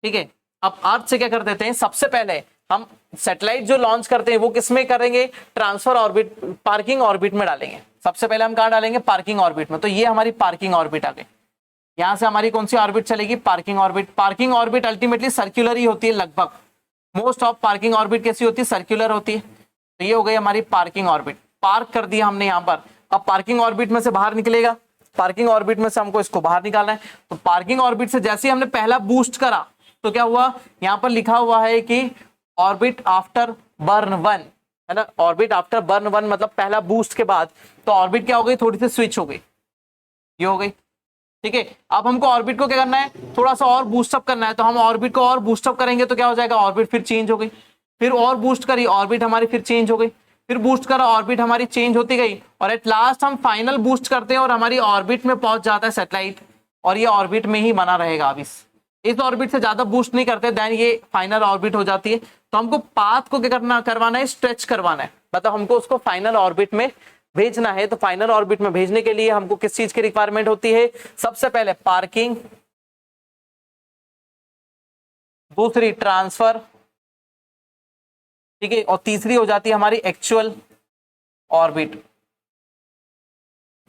ठीक है, अब अर्थ से क्या कर देते हैं, सबसे पहले हम सैटेलाइट जो लॉन्च करते हैं वो किसमें करेंगे, ट्रांसफर ऑर्बिट, पार्किंग ऑर्बिट में डालेंगे। सबसे पहले हम कहां डालेंगे, पार्किंग ऑर्बिट में। तो ये हमारी पार्किंग ऑर्बिट आ गई, यहां से हमारी कौन सी ऑर्बिट चलेगी, parking orbit. Parking orbit ultimately circular ही होती है, लगभग मोस्ट ऑफ पार्किंग ऑर्बिट कैसी होती है, सर्कुलर होती है। तो ये हो गई हमारी पार्किंग ऑर्बिट, पार्क कर दिया हमने यहाँ पर। अब पार्किंग ऑर्बिट में से बाहर निकलेगा, पार्किंग ऑर्बिट में से हमको इसको बाहर निकालना है। तो पार्किंग ऑर्बिट से जैसे ही हमने पहला बूस्ट करा तो क्या हुआ, यहाँ पर लिखा हुआ है कि ऑर्बिट आफ्टर बर्न 1, है ना, ऑर्बिट आफ्टर बर्न 1 मतलब पहला बूस्ट के बाद, तो ऑर्बिट क्या हो गई, थोड़ी सी स्विच हो गई, ये हो गई, ठीक है। अब हमको ऑर्बिट को क्या करना है, थोड़ा सा और बूस्टअप करना है, तो हम ऑर्बिट को और बूस्टअप करेंगे तो क्या हो जाएगा, ऑर्बिट फिर चेंज हो गई, फिर और बूस्ट करी, ऑर्बिट हमारी फिर चेंज हो गई, फिर बूस्ट करा, ऑर्बिट हमारी चेंज होती गई, और एट लास्ट हम फाइनल बूस्ट करते हैं और हमारी ऑर्बिट में पहुंच जाता है सैटेलाइट, और ये ऑर्बिट में ही बना रहेगा। अब इस ऑर्बिट से ज्यादा बूस्ट नहीं करते, देन ये फाइनल ऑर्बिट हो जाती है। तो हमको पाथ को क्या करवाना है, स्ट्रेच करवाना है, मतलब हमको उसको फाइनल ऑर्बिट में भेजना है। तो फाइनल ऑर्बिट में भेजने के लिए हमको किस चीज की रिक्वायरमेंट होती है, सबसे पहले पार्किंग, दूसरी ट्रांसफर, ठीक है, और तीसरी हो जाती है हमारी actual orbit.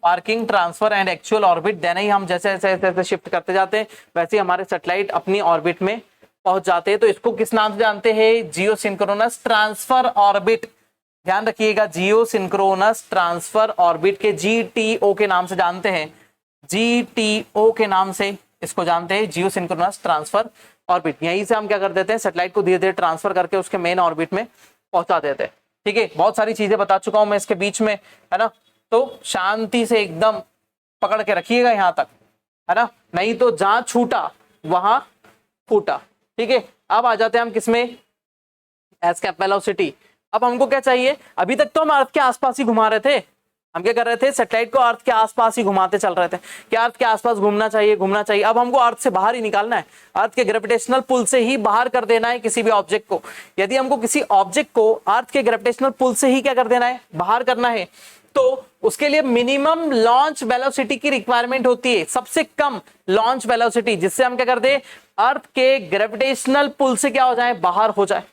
Parking, transfer and actual orbit, देना ही हम जैसे जैसे शिफ्ट करते जाते हैं वैसे ही हमारे सैटेलाइट अपनी ऑर्बिट में पहुंच जाते हैं। तो इसको किस नाम से जानते हैं, जियो सिंक्रोनस ट्रांसफर ऑर्बिट। ध्यान रखिएगा, जियो सिंक्रोनस ट्रांसफर ऑर्बिट के GTO के नाम से जानते हैं, GTO के नाम से इसको जानते हैं, जियो सिंक्रोनस ट्रांसफर ऑर्बिट। यहीं से हम क्या कर देते हैं, सैटेलाइट को धीरे धीरे ट्रांसफर करके उसके मेन ऑर्बिट में पहुंचा देते हैं, ठीक है। बहुत सारी चीजें बता चुका हूं मैं इसके बीच में, है ना, तो शांति से एकदम पकड़ के रखिएगा यहां तक, है ना, नहीं तो जहां छूटा वहां फूटा, ठीक है। अब आ जाते हैं हम किसमें, एस्केप वेलोसिटी। अब हमको क्या चाहिए, अभी तक तो हम अर्थ के आसपास ही घुमा रहे थे, हम क्या कर रहे थे, सैटेलाइट को अर्थ के आसपास ही घुमाते चल रहे थे कि अर्थ के आसपास घूमना चाहिए घूमना चाहिए। अब हमको अर्थ से बाहर ही निकालना है, अर्थ के ग्रेविटेशनल पुल से ही बाहर कर देना है किसी भी ऑब्जेक्ट को। यदि हमको किसी ऑब्जेक्ट को अर्थ के ग्रेविटेशनल पुल से ही क्या कर देना है, बाहर करना है, तो उसके लिए मिनिमम लॉन्च वेलोसिटी की रिक्वायरमेंट होती है, सबसे कम लॉन्च वेलोसिटी, जिससे हम क्या कर दे, अर्थ के ग्रेविटेशनल पुल से क्या हो जाए, बाहर हो जाए,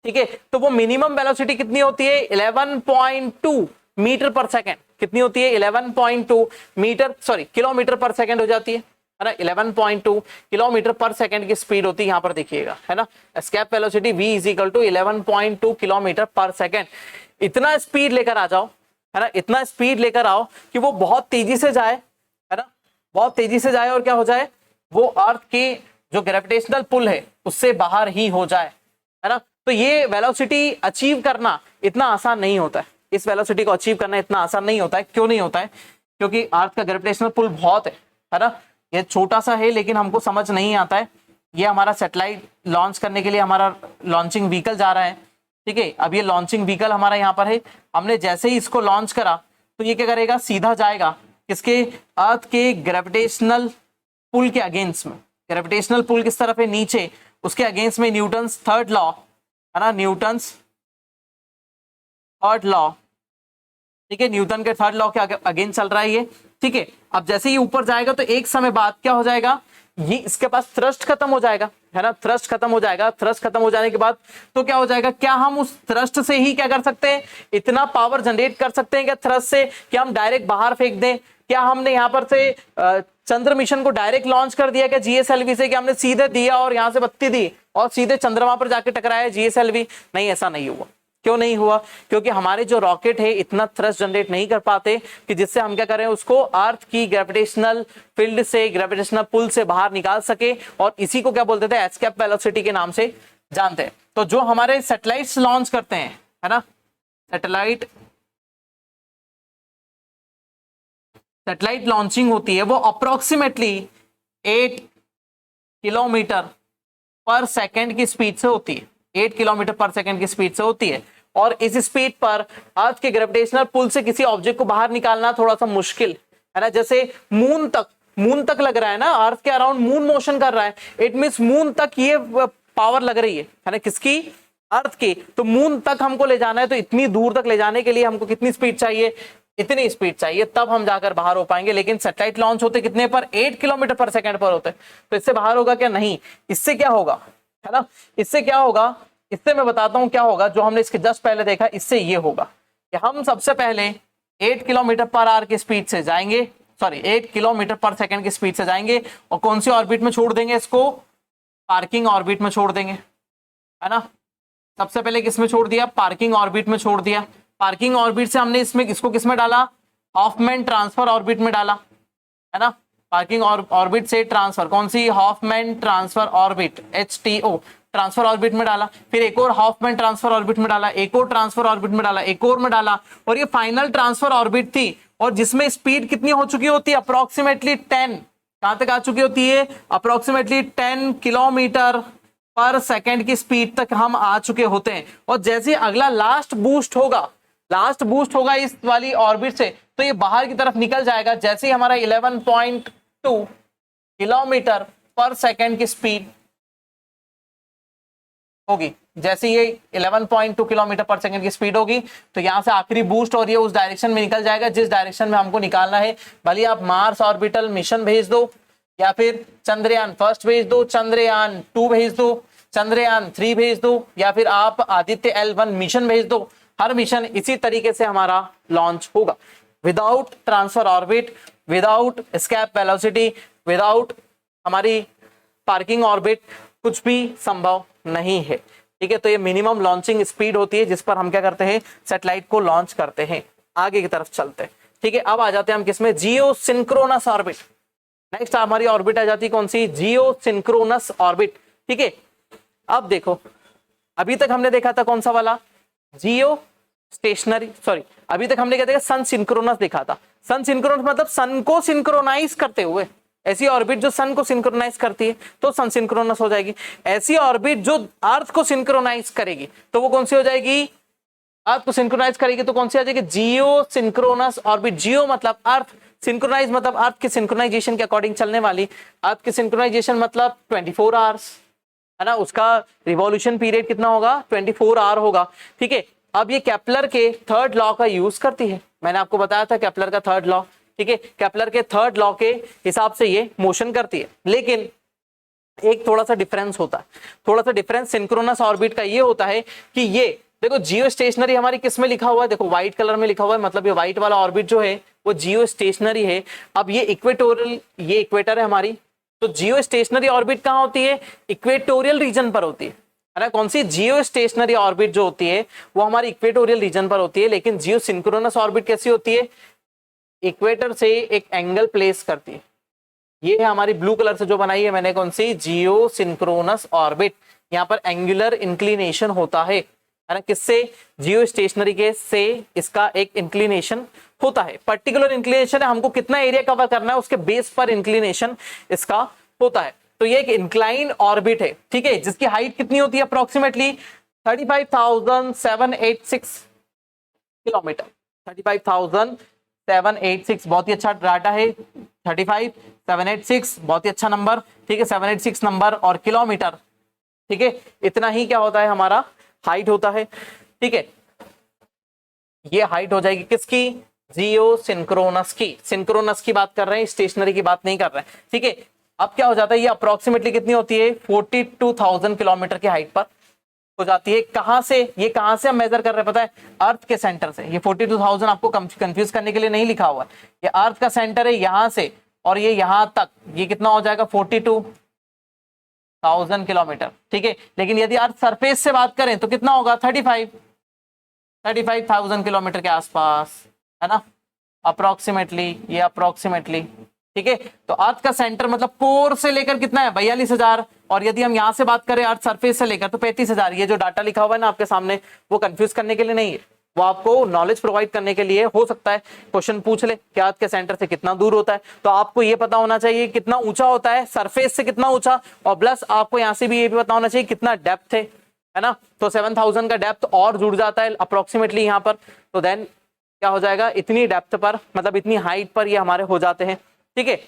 ठीक है। तो वो मिनिमम वेलोसिटी कितनी होती है, 11.2 मीटर पर सेकेंड। कितनी होती है, 11.2 metre, sorry kilometre per second हो जाती है ना, 11.2 किलोमीटर पर सेकेंड की स्पीड होती है, यहां पर देखिएगा, है ना, escape velocity v is equal to 11.2 kilometre per second. इतना स्पीड लेकर आ जाओ, है ना, इतना स्पीड लेकर आओ कि वो बहुत तेजी से जाए, है ना, बहुत तेजी से जाए, और क्या हो जाए, वो अर्थ के जो ग्रेविटेशनल पुल है उससे बाहर ही हो जाए, है ना। तो ये वेलोसिटी अचीव करना इतना आसान नहीं होता है, इस वेलोसिटी को अचीव करना इतना आसान नहीं होता है। क्यों नहीं होता है, क्योंकि अर्थ का ग्रेविटेशनल पुल बहुत है ना, ये छोटा सा है लेकिन हमको समझ नहीं आता है। ये हमारा सैटेलाइट लॉन्च करने के लिए हमारा लॉन्चिंग व्हीकल जा रहा है, ठीक है। अब ये लॉन्चिंग व्हीकल हमारा यहाँ पर है, हमने जैसे ही इसको लॉन्च करा तो ये क्या करेगा, सीधा जाएगा किसके, अर्थ के ग्रेविटेशनल पुल के अगेंस्ट में। ग्रेविटेशनल पुल किस तरफ है, नीचे, उसके अगेंस्ट में न्यूटन्स थर्ड लॉ, है ना, न्यूटन्स थर्ड लॉ, ठीक है, न्यूटन के थर्ड लॉ के अगेंस्ट चल रहा है ये, ठीक है। अब जैसे ही ऊपर जाएगा तो एक समय बाद क्या हो जाएगा, ये इसके पास थ्रस्ट खत्म हो जाएगा, है ना, थ्रस्ट खत्म हो जाएगा। थ्रस्ट खत्म हो जाने के बाद तो क्या हो जाएगा, क्या हम उस थ्रस्ट से ही क्या कर सकते हैं, इतना पावर जनरेट कर सकते हैं क्या थ्रस्ट से, क्या हम डायरेक्ट बाहर फेंक दें, क्या हमने यहाँ पर से चंद्र मिशन को डायरेक्ट लॉन्च कर दिया क्या GSLV से, कि हमने सीधे दिया और यहाँ से बत्ती दी और सीधे चंद्रमा पर जाके टकराया GSLV, नहीं, ऐसा नहीं हुआ। क्यों नहीं हुआ, क्योंकि हमारे जो रॉकेट है इतना थ्रस्ट जनरेट नहीं कर पाते कि जिससे हम क्या करें, उसको अर्थ की ग्रेविटेशनल फील्ड से, ग्रेविटेशनल पुल से बाहर निकाल सके, और इसी को क्या बोलते थे, एस्केप वेलोसिटी के नाम से जानते हैं। तो जो हमारे सैटेलाइट्स लॉन्च करते हैं, है ना, सैटेलाइट लॉन्चिंग होती है वो अप्रोक्सीमेटली 8 किलोमीटर पर सेकेंड की स्पीड से होती है, 8 किलोमीटर पर सेकेंड की स्पीड से होती है। और इस स्पीड पर अर्थ के ग्रेविटेशनल पुल से किसी ऑब्जेक्ट को बाहर निकालना थोड़ा सा मुश्किल है ना। जैसे मून तक लग रहा है ना, अर्थ के अराउंड मून मोशन कर रहा है, इट मींस मून तक ये पावर लग रही है ना, किसकी, अर्थ की। तो मून तक हमको ले जाना है, तो इतनी दूर तक ले जाने के लिए हमको कितनी स्पीड चाहिए, इतनी स्पीड चाहिए, तब हम जाकर बाहर हो पाएंगे। लेकिन सैटेलाइट लॉन्च होते कितने पर, 8 किलोमीटर पर सेकेंड पर होते, तो इससे बाहर होगा क्या, नहीं। इससे क्या होगा, है ना, इससे क्या होगा, इससे मैं बताता हूं क्या होगा, जो हमने इसके जस्ट पहले देखा, इससे ये होगा कि हम सबसे पहले 8 किलोमीटर पर आवर की स्पीड से जाएंगे, सॉरी 8 किलोमीटर पर सेकंड की स्पीड से जाएंगे, और कौन सी ऑर्बिट में छोड़ देंगे इसको, पार्किंग ऑर्बिट में छोड़ देंगे, है ना। सबसे पहले किस में छोड़ दिया, पार्किंग ऑर्बिट में छोड़ दिया। पार्किंग ऑर्बिट से हमने इसको किस में डाला, हॉफमैन ट्रांसफर ऑर्बिट में डाला, है ना। पार्किंग ऑर्बिट से ट्रांसफर, कौन सी, Hohmann transfer orbit, HTO, transfer orbit में डाला, फिर एक और हाफ मैन ट्रांसफर ऑर्बिट में डाला, एक और ट्रांसफर ऑर्बिट में डाला, एक और में डाला, और ये फाइनल ट्रांसफर ऑर्बिट थी, और जिसमें स्पीड कितनी हो चुकी होती है, अप्रोक्सीमेटली 10, कहां तक आ चुकी होती है, अप्रोक्सीमेटली 10 किलोमीटर पर सेकेंड की स्पीड तक हम आ चुके होते हैं। और जैसे अगला लास्ट बूस्ट होगा इस वाली ऑर्बिट से, तो ये बाहर की तरफ निकल जाएगा। जैसे ही हमारा 11.2 किलोमीटर पर सेकेंड की स्पीड होगी, जैसे ये 11.2 किलोमीटर पर सेकंड की स्पीड होगी, तो यहां से आखिरी बूस्ट और ये उस डायरेक्शन में निकल जाएगा जिस डायरेक्शन में हमको निकालना है। भले आप मार्स ऑर्बिटल मिशन भेज दो, या फिर चंद्रयान फर्स्ट भेज दो, चंद्रयान 2 भेज दो, चंद्रयान 3 भेज दो, या फिर आप आदित्य L1 मिशन भेज दो, हर मिशन इसी तरीके से हमारा लॉन्च होगा। Without transfer orbit, without escape velocity, without हमारी पार्किंग ऑर्बिट कुछ भी संभव नहीं है। ठीक है, तो ये मिनिमम लॉन्चिंग स्पीड होती है जिस पर हम क्या करते हैं, सैटेलाइट को लॉन्च करते हैं। आगे की तरफ चलते हैं। ठीक है, अब आ जाते हैं हम किसमें, जियो सिंक्रोनस ऑर्बिट। नेक्स्ट हमारी ऑर्बिट आ जाती है कौन सी, जियो सिंक्रोनस ऑर्बिट। ठीक है, अब देखो, अभी तक हमने देखा था कौन सा वाला, जियो स्टेशनरी, सॉरी अभी तक हमने क्या देखा, सन सिंक्रोनस देखा था। सन सिंक्रोनस मतलब सन को सिंक्रोनाइज करते हुए, ऐसी ऑर्बिट जो सन को सिंक्रोनाइज करती है तो सन सिंक्रोनस हो जाएगी। ऐसी ऑर्बिट जो अर्थ को सिंक्रोनाइज करेगी तो वो कौन सी हो जाएगी, अर्थ को सिंक्रोनाइज करेगी तो कौन सी आ जाएगी, जियो सिंक्रोनस ऑर्बिट। जियो मतलब अर्थ, सिंक्रोनाइज मतलब अर्थ के सिंक्रोनाइजेशन के अकॉर्डिंग चलने वाली। अर्थ के सिंक्रोनाइजेशन मतलब 24 आवर्स है ना, उसका रिवॉल्यूशन पीरियड कितना होगा, 24 आवर होगा। ठीक है, अब ये केपलर के थर्ड लॉ का यूज करती है, मैंने आपको बताया था केपलर का थर्ड लॉ। ठीक है, केपलर के थर्ड लॉ के हिसाब से ये मोशन करती है, लेकिन एक थोड़ा सा डिफरेंस होता है। थोड़ा सा डिफरेंस सिंक्रोनस ऑर्बिट का ये होता है कि ये देखो, जियो स्टेशनरी हमारी किस में लिखा हुआ है, देखो व्हाइट कलर में लिखा हुआ है, मतलब ये व्हाइट वाला ऑर्बिट जो है वो जियो स्टेशनरी है। अब ये इक्वेटोरियल, ये इक्वेटर है हमारी, तो जियो स्टेशनरी ऑर्बिट कहाँ होती है, इक्वेटोरियल रीजन पर होती है ना। कौन सी, जियो स्टेशनरी ऑर्बिट जो होती है वो हमारी इक्वेटोरियल रीजन पर होती है, लेकिन जियो सिंक्रोनस ऑर्बिट कैसी होती है, इक्वेटर से एक एंगल प्लेस करती है। ये है हमारी ब्लू कलर से जो बनाई है मैंने, कौन सी, जियो सिंक्रोनस ऑर्बिट। यहाँ पर एंगुलर इंक्लिनेशन होता है ना, किससे, जियो स्टेशनरी के से इसका एक इंक्लिनेशन होता है। पर्टिकुलर इंक्लिनेशन है, हमको कितना एरिया कवर करना है उसके बेस पर इंक्लिनेशन इसका होता है। तो ये एक इंक्लाइन ऑर्बिट है, ठीक है, जिसकी हाइट कितनी होती है, अप्रोक्सीमेटली 35,786 किलोमीटर। 35,786 बहुत ही अच्छा डाटा है, 35,786 बहुत ही अच्छा नंबर। ठीक है, 786 नंबर और किलोमीटर, ठीक है, इतना ही क्या होता है, हमारा हाइट होता है। ठीक है, ये हाइट हो जाएगी किसकी, जियो सिंक्रोनस की। सिंक्रोनस की बात कर रहे हैं, स्टेशनरी की बात नहीं कर रहे हैं। ठीक है, अब क्या हो जाता है, ये अप्रोक्सीमेटली कितनी होती है, 42,000 किलोमीटर की हाइट पर हो जाती है। कहां से, ये कहां से हम मेजर कर रहे हैं पता है, अर्थ के सेंटर से। ये 42,000 आपको कंफ्यूज करने के लिए नहीं लिखा हुआ है, ये अर्थ का सेंटर है यहां से, और ये यहां तक, ये कितना हो जाएगा, 42,000 किलोमीटर। ठीक है, लेकिन यदि अर्थ सरफेस से बात करें तो कितना होगा, 35,000 किलोमीटर के आसपास, है ना, अप्रोक्सीमेटली, ये अप्रोक्सीमेटली। ठीक है, तो अर्थ का सेंटर मतलब कोर से लेकर कितना है, 42,000, और यदि हम यहां से बात करें अर्थ सरफेस से लेकर तो 35,000। ये जो डाटा लिखा हुआ है ना आपके सामने, वो कंफ्यूज करने के लिए नहीं है, वो आपको नॉलेज प्रोवाइड करने के लिए। हो सकता है क्वेश्चन पूछ ले कि अर्थ के सेंटर से कितना दूर होता है, तो आपको ये पता होना चाहिए कितना ऊंचा होता है, सरफेस से कितना ऊंचा, और प्लस आपको यहां से भी ये भी पता होना चाहिए कितना डेप्थ है ना। तो 7,000 का डेप्थ और जुड़ जाता है अप्रोक्सीमेटली यहाँ पर, तो देन क्या हो जाएगा, इतनी डेप्थ पर, मतलब इतनी हाइट पर ये हमारे हो जाते हैं। ठीक है,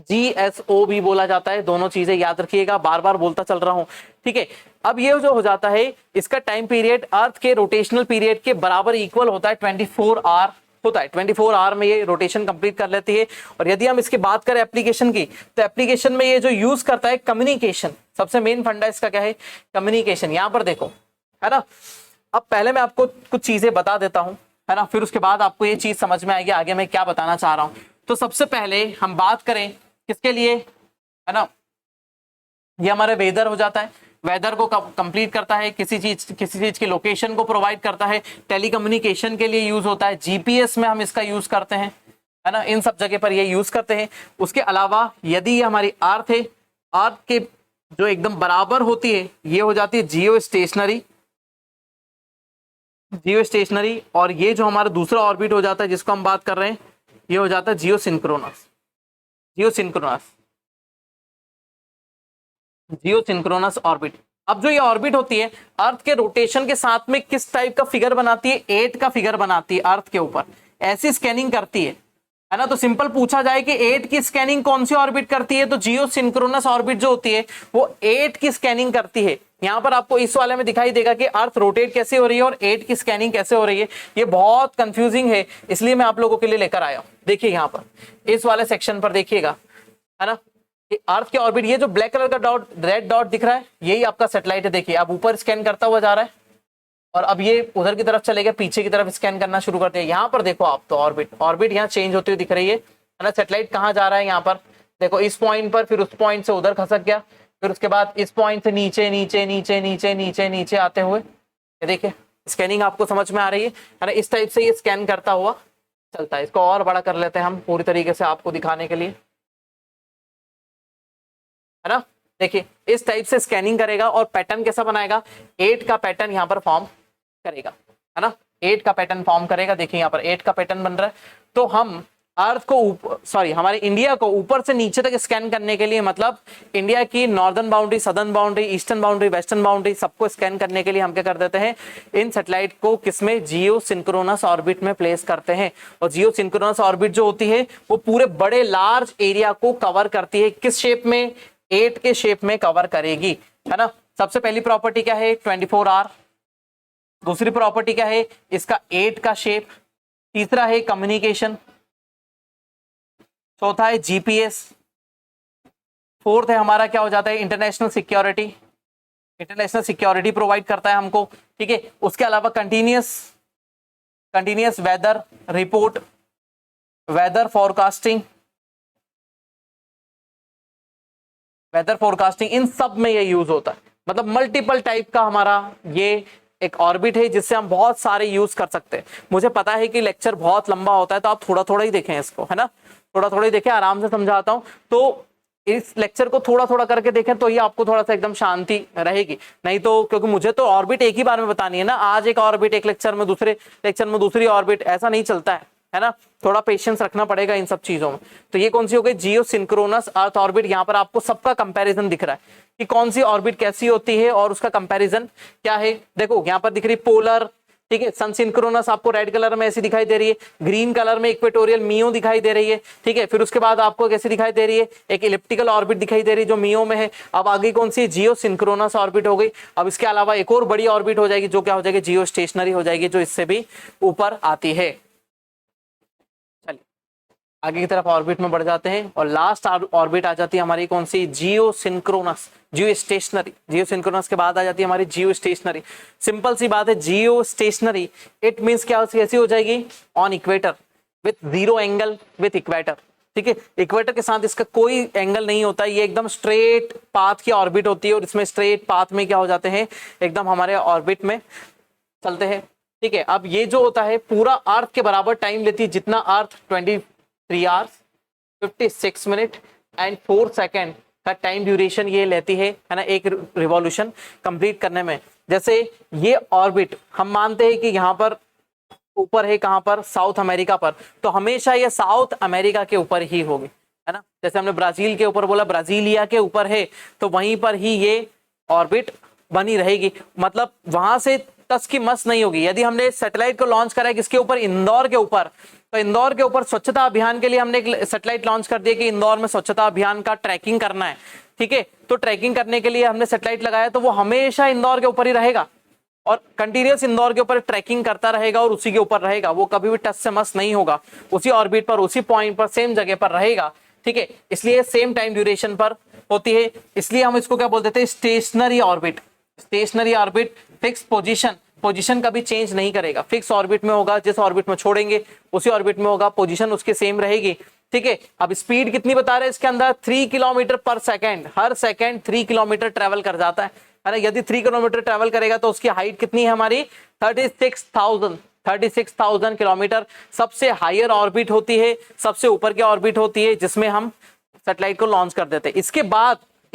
GSO भी बोला जाता है, दोनों चीजें याद रखिएगा, बार बार बोलता चल रहा हूं। ठीक है, अब ये जो हो जाता है, इसका टाइम पीरियड अर्थ के रोटेशनल पीरियड के बराबर इक्वल होता है, 24 आवर होता है। 24 आवर में ये रोटेशन कंप्लीट कर लेती है। और यदि हम इसकी बात करें एप्लीकेशन की, तो एप्लीकेशन में ये जो यूज करता है कम्युनिकेशन, सबसे मेन फंडा इसका क्या है, कम्युनिकेशन। यहां पर देखो, है ना, अब पहले मैं आपको कुछ चीजें बता देता हूं, है ना, फिर उसके बाद आपको ये चीज समझ में आएगी आगे मैं क्या बताना चाह रहा हूं। तो सबसे पहले हम बात करें किसके लिए, है ना, ये हमारा वेदर हो जाता है, वेदर को कंप्लीट करता है, किसी चीज की लोकेशन को प्रोवाइड करता है, टेलीकम्युनिकेशन के लिए यूज होता है, जीपीएस में हम इसका यूज करते हैं, है ना, इन सब जगह पर ये यूज करते हैं। उसके अलावा यदि ये हमारी अर्थ है, अर्थ के जो एकदम बराबर होती है ये हो जाती है जियो स्टेशनरी, जियो स्टेशनरी। और ये जो हमारा दूसरा ऑर्बिट हो जाता है जिसको हम बात कर रहे हैं, ये हो जाता है जियो सिंक्रोनस, जियो सिंक्रोनस, जियो सिंक्रोनस ऑर्बिट। अब जो ये ऑर्बिट होती है अर्थ के रोटेशन के साथ में किस टाइप का फिगर बनाती है, 8 का फिगर बनाती है अर्थ के ऊपर, ऐसी स्कैनिंग करती है ना। तो सिंपल पूछा जाए कि 8 की स्कैनिंग कौन सी ऑर्बिट करती है, तो जियो सिंक्रोनस ऑर्बिट जो होती है वो 8 की स्कैनिंग करती है। यहां पर आपको इस वाले में दिखाई देगा कि अर्थ रोटेट कैसे हो रही है और 8 की स्कैनिंग कैसे हो रही है। ये बहुत कंफ्यूजिंग है, इसलिए मैं आप लोगों के लिए लेकर आया हूं। देखिए यहां पर इस वाले सेक्शन पर देखिएगा, है ना, अर्थ के ऑर्बिट, ये जो ब्लैक कलर का डॉट, रेड डॉट दिख रहा है, यही आपका सैटेलाइट है। देखिए अब ऊपर स्कैन करता हुआ जा रहा है और अब ये उधर की तरफ चले गया, पीछे की तरफ स्कैन करना शुरू करते हैं। यहाँ पर देखो आप, तो ऑर्बिट यहाँ चेंज होती हुई दिख रही है ना। सैटेलाइट कहाँ जा रहा है, यहाँ पर देखो, इस पॉइंट पर, फिर उस पॉइंट से उधर खसक गया, फिर उसके बाद इस पॉइंट से नीचे नीचे नीचे नीचे नीचे नीचे आते हुए, ये देखिए स्कैनिंग आपको समझ में आ रही है ना। इस टाइप से ये स्कैन करता हुआ चलता है। इसको और बड़ा कर लेते हैं हम पूरी तरीके से आपको दिखाने के लिए, है ना। देखिए इस टाइप से स्कैनिंग करेगा और पैटर्न कैसा बनाएगा, 8 का पैटर्न यहाँ पर फॉर्म करेगा, है ना। 8 का पैटर्न फॉर्म करेगा। देखिए यहाँ पर 8 का पैटर्न बन रहा है। तो हम अर्थ को हमारे इंडिया को ऊपर से नीचे तक स्कैन करने के लिए, मतलब इंडिया की northern boundary, southern boundary, eastern boundary, western boundary, सबको स्कैन करने के लिए हम क्या कर देते हैं, इन सैटेलाइट को किसमें, जियो सिंक्रोनस ऑर्बिट में प्लेस करते हैं। और जियो सिंक्रोनस ऑर्बिट जो होती है वो पूरे बड़े लार्ज एरिया को कवर करती है। किस शेप में, 8 के शेप में कवर करेगी, है ना। सबसे पहली प्रॉपर्टी क्या है, 24 आवर। दूसरी प्रॉपर्टी क्या है, इसका 8 का शेप। तीसरा है कम्युनिकेशन। चौथा है जीपीएस। फोर्थ है हमारा क्या हो जाता है, international security. International security provide करता है हमको, ठीक है। उसके अलावा continuous weather report, weather forecasting, weather forecasting, इन सब में ये यूज होता है। मतलब मल्टीपल टाइप का हमारा ये एक ऑर्बिट है जिससे हम बहुत सारे यूज कर सकते हैं। मुझे पता है कि लेक्चर बहुत लंबा होता है तो आप थोड़ा थोड़ा ही देखें इसको, है ना, थोड़ा थोड़ा ही देखें, आराम से समझाता हूं। तो इस लेक्चर को थोड़ा थोड़ा करके देखें तो ये आपको थोड़ा सा एकदम शांति रहेगी। नहीं तो, क्योंकि मुझे तो ऑर्बिट एक ही बार में बतानी है ना, आज एक ऑर्बिट एक लेक्चर में, दूसरे लेक्चर में दूसरी ऑर्बिट, ऐसा नहीं चलता है ना। थोड़ा पेशेंस रखना पड़ेगा इन सब चीजों में। तो ये कौन सी हो गई, जियो सिंक्रोनस अर्थ ऑर्बिट। यहाँ पर आपको सबका कंपैरिजन दिख रहा है कि कौन सी ऑर्बिट कैसी होती है और उसका कंपैरिजन क्या है। देखो यहाँ पर दिख रही पोलर, ठीक है, सन सिंक्रोनस आपको रेड कलर में ऐसी दिखाई दे रही है, ग्रीन कलर में इक्वेटोरियल मियो दिखाई दे रही है, ठीक है। फिर उसके बाद आपको कैसी दिखाई दे रही है, एक इलिप्टिकल ऑर्बिट दिखाई दे रही है जो मियो में है। अब आगे कौन सी, जियो सिंक्रोनस ऑर्बिट हो गई। अब इसके अलावा एक और बड़ी ऑर्बिट हो जाएगी जो क्या हो जाएगी, जियो स्टेशनरी हो जाएगी, जो इससे भी ऊपर आती है। चलिए आगे की तरफ ऑर्बिट में बढ़ जाते हैं और लास्ट ऑर्बिट आ जाती है हमारी कौन सी, जियो सिंक्रोनस, जियो स्टेशनरी। जियो सिंक्रोनस के बाद आ जाती है हमारी जियो स्टेशनरी। सिंपल सी बात है, जियो स्टेशनरी इट मींस क्या, कैसी हो जाएगी, on equator with zero angle with equator, ठीक है। इक्वेटर के साथ इसका कोई एंगल नहीं होता है, ये एकदम स्ट्रेट पाथ की ऑर्बिट होती है और इसमें स्ट्रेट पाथ में क्या हो जाते हैं, एकदम हमारे ऑर्बिट में चलते हैं, ठीक है। अब ये जो होता है पूरा अर्थ के बराबर टाइम लेती है, जितना अर्थ 23 आवर्स 56 मिनट एंड 4 सेकेंड का टाइम ड्यूरेशन ये लेती है ना, एक रिवॉल्यूशन कंप्लीट करने में। जैसे ये ऑर्बिट हम मानते हैं कि यहाँ पर ऊपर है, कहाँ पर, साउथ अमेरिका पर, तो हमेशा ये साउथ अमेरिका के ऊपर ही होगी, है ना। जैसे हमने ब्राजील के ऊपर बोला, ब्राजीलिया के ऊपर है, तो वहीं पर ही ये ऑर्बिट बनी रहेगी। मतलब वहां से टस की मस नहीं होगी। यदि हमने सैटेलाइट को लॉन्च करा है किसके ऊपर, इंदौर के ऊपर, तो इंदौर के ऊपर स्वच्छता अभियान के लिए हमने एक सैटेलाइट लॉन्च कर दिया कि इंदौर में स्वच्छता अभियान का ट्रैकिंग करना है, ठीक है। तो ट्रैकिंग करने के लिए हमने सैटेलाइट लगाया, तो वो हमेशा इंदौर के ऊपर ही रहेगा और कंटिन्यूअस इंदौर के ऊपर ट्रैकिंग करता रहेगा और उसी के ऊपर रहेगा, वो कभी भी टच से मस नहीं होगा, उसी ऑर्बिट पर, उसी पॉइंट पर, सेम जगह पर रहेगा, ठीक है। इसलिए सेम टाइम ड्यूरेशन पर होती है, इसलिए हम इसको क्या बोल देते हैं, stationery orbit. Stationery orbit fix position कभी चेंज नहीं करेगा, फिक्स ऑर्बिट में होगा, जिस ऑर्बिट में छोड़ेंगे उसी ऑर्बिट में होगा, पोजीशन उसके सेम रहेगी, ठीक है। अब स्पीड कितनी बता रहे हैं इसके अंदर, 3 किलोमीटर पर सेकेंड, हर सेकेंड 3 किलोमीटर ट्रेवल कर जाता है ना। यदि 3 किलोमीटर ट्रेवल करेगा तो उसकी हाइट कितनी है हमारी, 36,000 किलोमीटर। सबसे हायर ऑर्बिट होती है, सबसे ऊपर की ऑर्बिट होती है जिसमें हम सैटेलाइट को लॉन्च कर देते हैं।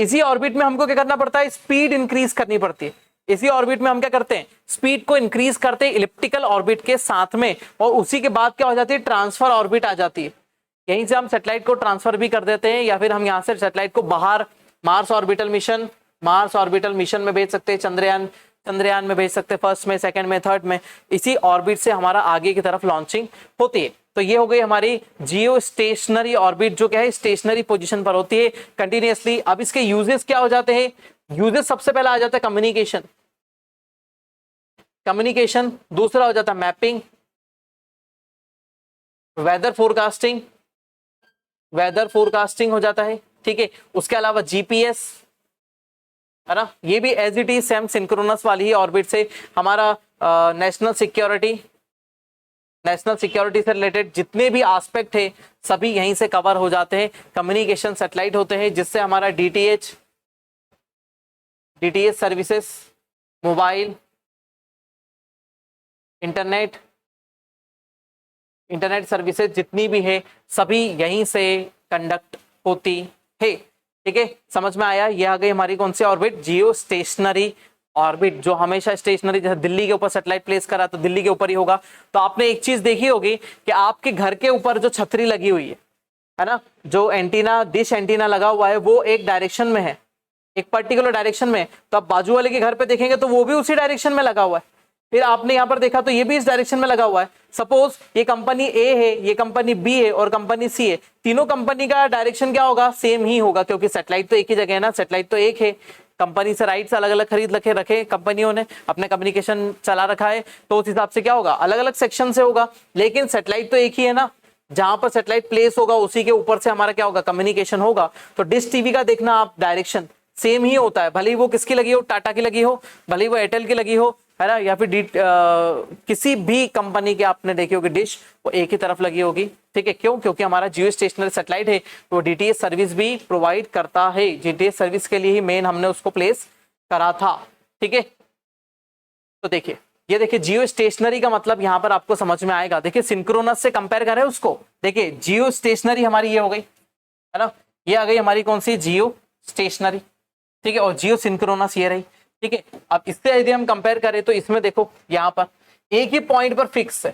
इसी ऑर्बिट में हमको क्या करना पड़ता है, स्पीड इंक्रीज करनी पड़ती है। इसी ऑर्बिट में हम क्या करते हैं, स्पीड को इंक्रीज करते हैं इलिप्टिकल ऑर्बिट के साथ में, और उसी के बाद क्या हो जाती है, ट्रांसफर ऑर्बिट आ जाती है। यहीं से हम सैटेलाइट को ट्रांसफर भी कर देते हैं, या फिर हम यहाँ से सैटेलाइट को बाहर मार्स ऑर्बिटल मिशन में भेज सकते हैं, चंद्रयान में भेज सकते हैं, फर्स्ट में, सेकंड में, थर्ड में। इसी ऑर्बिट से हमारा आगे की तरफ लॉन्चिंग होती है। तो ये हो गई हमारी जियो स्टेशनरी ऑर्बिट, जो क्या है, स्टेशनरी पोजीशन पर होती है कंटिन्यूअसली। अब इसके यूजेस क्या हो जाते हैं, यूजेस सबसे पहला आ जाता है कम्युनिकेशन, दूसरा हो जाता है मैपिंग, वेदर फोरकास्टिंग हो जाता है, ठीक है। उसके अलावा जीपीएस, है ना, ये भी as it is same synchronous वाली ही ऑर्बिट से हमारा नेशनल सिक्योरिटी से रिलेटेड जितने भी एस्पेक्ट है सभी यहीं से कवर हो जाते हैं। कम्युनिकेशन सैटेलाइट होते हैं जिससे हमारा DTH services, mobile, internet services जितनी भी है सभी यहीं से कंडक्ट होती है, ठीक है। समझ में आया, ये आ गई हमारी कौन सी ऑर्बिट, जियो स्टेशनरी ऑर्बिट, जो हमेशा स्टेशनरी, जैसे दिल्ली के ऊपर सैटेलाइट प्लेस करा तो दिल्ली के ऊपर ही होगा। तो आपने एक चीज देखी होगी कि आपके घर के ऊपर जो छतरी लगी हुई है ना, जो एंटीना, डिश एंटीना लगा हुआ है, वो एक डायरेक्शन में है, एक पर्टिकुलर डायरेक्शन में। तो आप बाजू वाले के घर पे देखेंगे तो वो भी उसी डायरेक्शन में लगा हुआ है। फिर आपने यहाँ पर देखा तो ये भी इस डायरेक्शन में लगा हुआ है। सपोज ये कंपनी ए है, ये कंपनी बी है और कंपनी सी है, तीनों कंपनी का डायरेक्शन क्या होगा, सेम ही होगा, क्योंकि सैटेलाइट तो एक ही जगह है ना, सैटेलाइट तो एक है। कंपनी से राइट से अलग अलग खरीद रखे कंपनियों ने, अपने कम्युनिकेशन चला रखा है, तो उस हिसाब से क्या होगा, अलग अलग सेक्शन से होगा, लेकिन सैटेलाइट तो एक ही है ना। जहां पर सैटेलाइट प्लेस होगा उसी के ऊपर से हमारा क्या होगा, कम्युनिकेशन होगा। तो डिश टीवी का देखना आप, डायरेक्शन सेम ही होता है, भले ही वो किसकी लगी हो, टाटा की लगी हो, भले ही वो एयरटेल की लगी हो, है ना, या फिर किसी भी कंपनी के आपने देखी होगी डिश, वो एक ही तरफ लगी होगी, ठीक है। क्यों, क्योंकि हमारा जियो स्टेशनरी सैटेलाइट है तो डीटीएच सर्विस भी प्रोवाइड करता है। डीटीएच सर्विस के लिए ही मेन हमने उसको प्लेस करा था, ठीक है। तो देखिए, ये देखिए जियो स्टेशनरी का मतलब यहाँ पर आपको समझ में आएगा। देखिए सिंक्रोनस से कंपेयर करें उसको, देखिए जियो स्टेशनरी हमारी ये हो गई, है ना, ये आ गई हमारी कौन सी, जियो स्टेशनरी, ठीक है, और जियो सिंक्रोनस ये रही, ठीक है। अब इससे यदि हम कंपेयर करें तो इसमें देखो यहाँ पर एक ही पॉइंट पर फिक्स है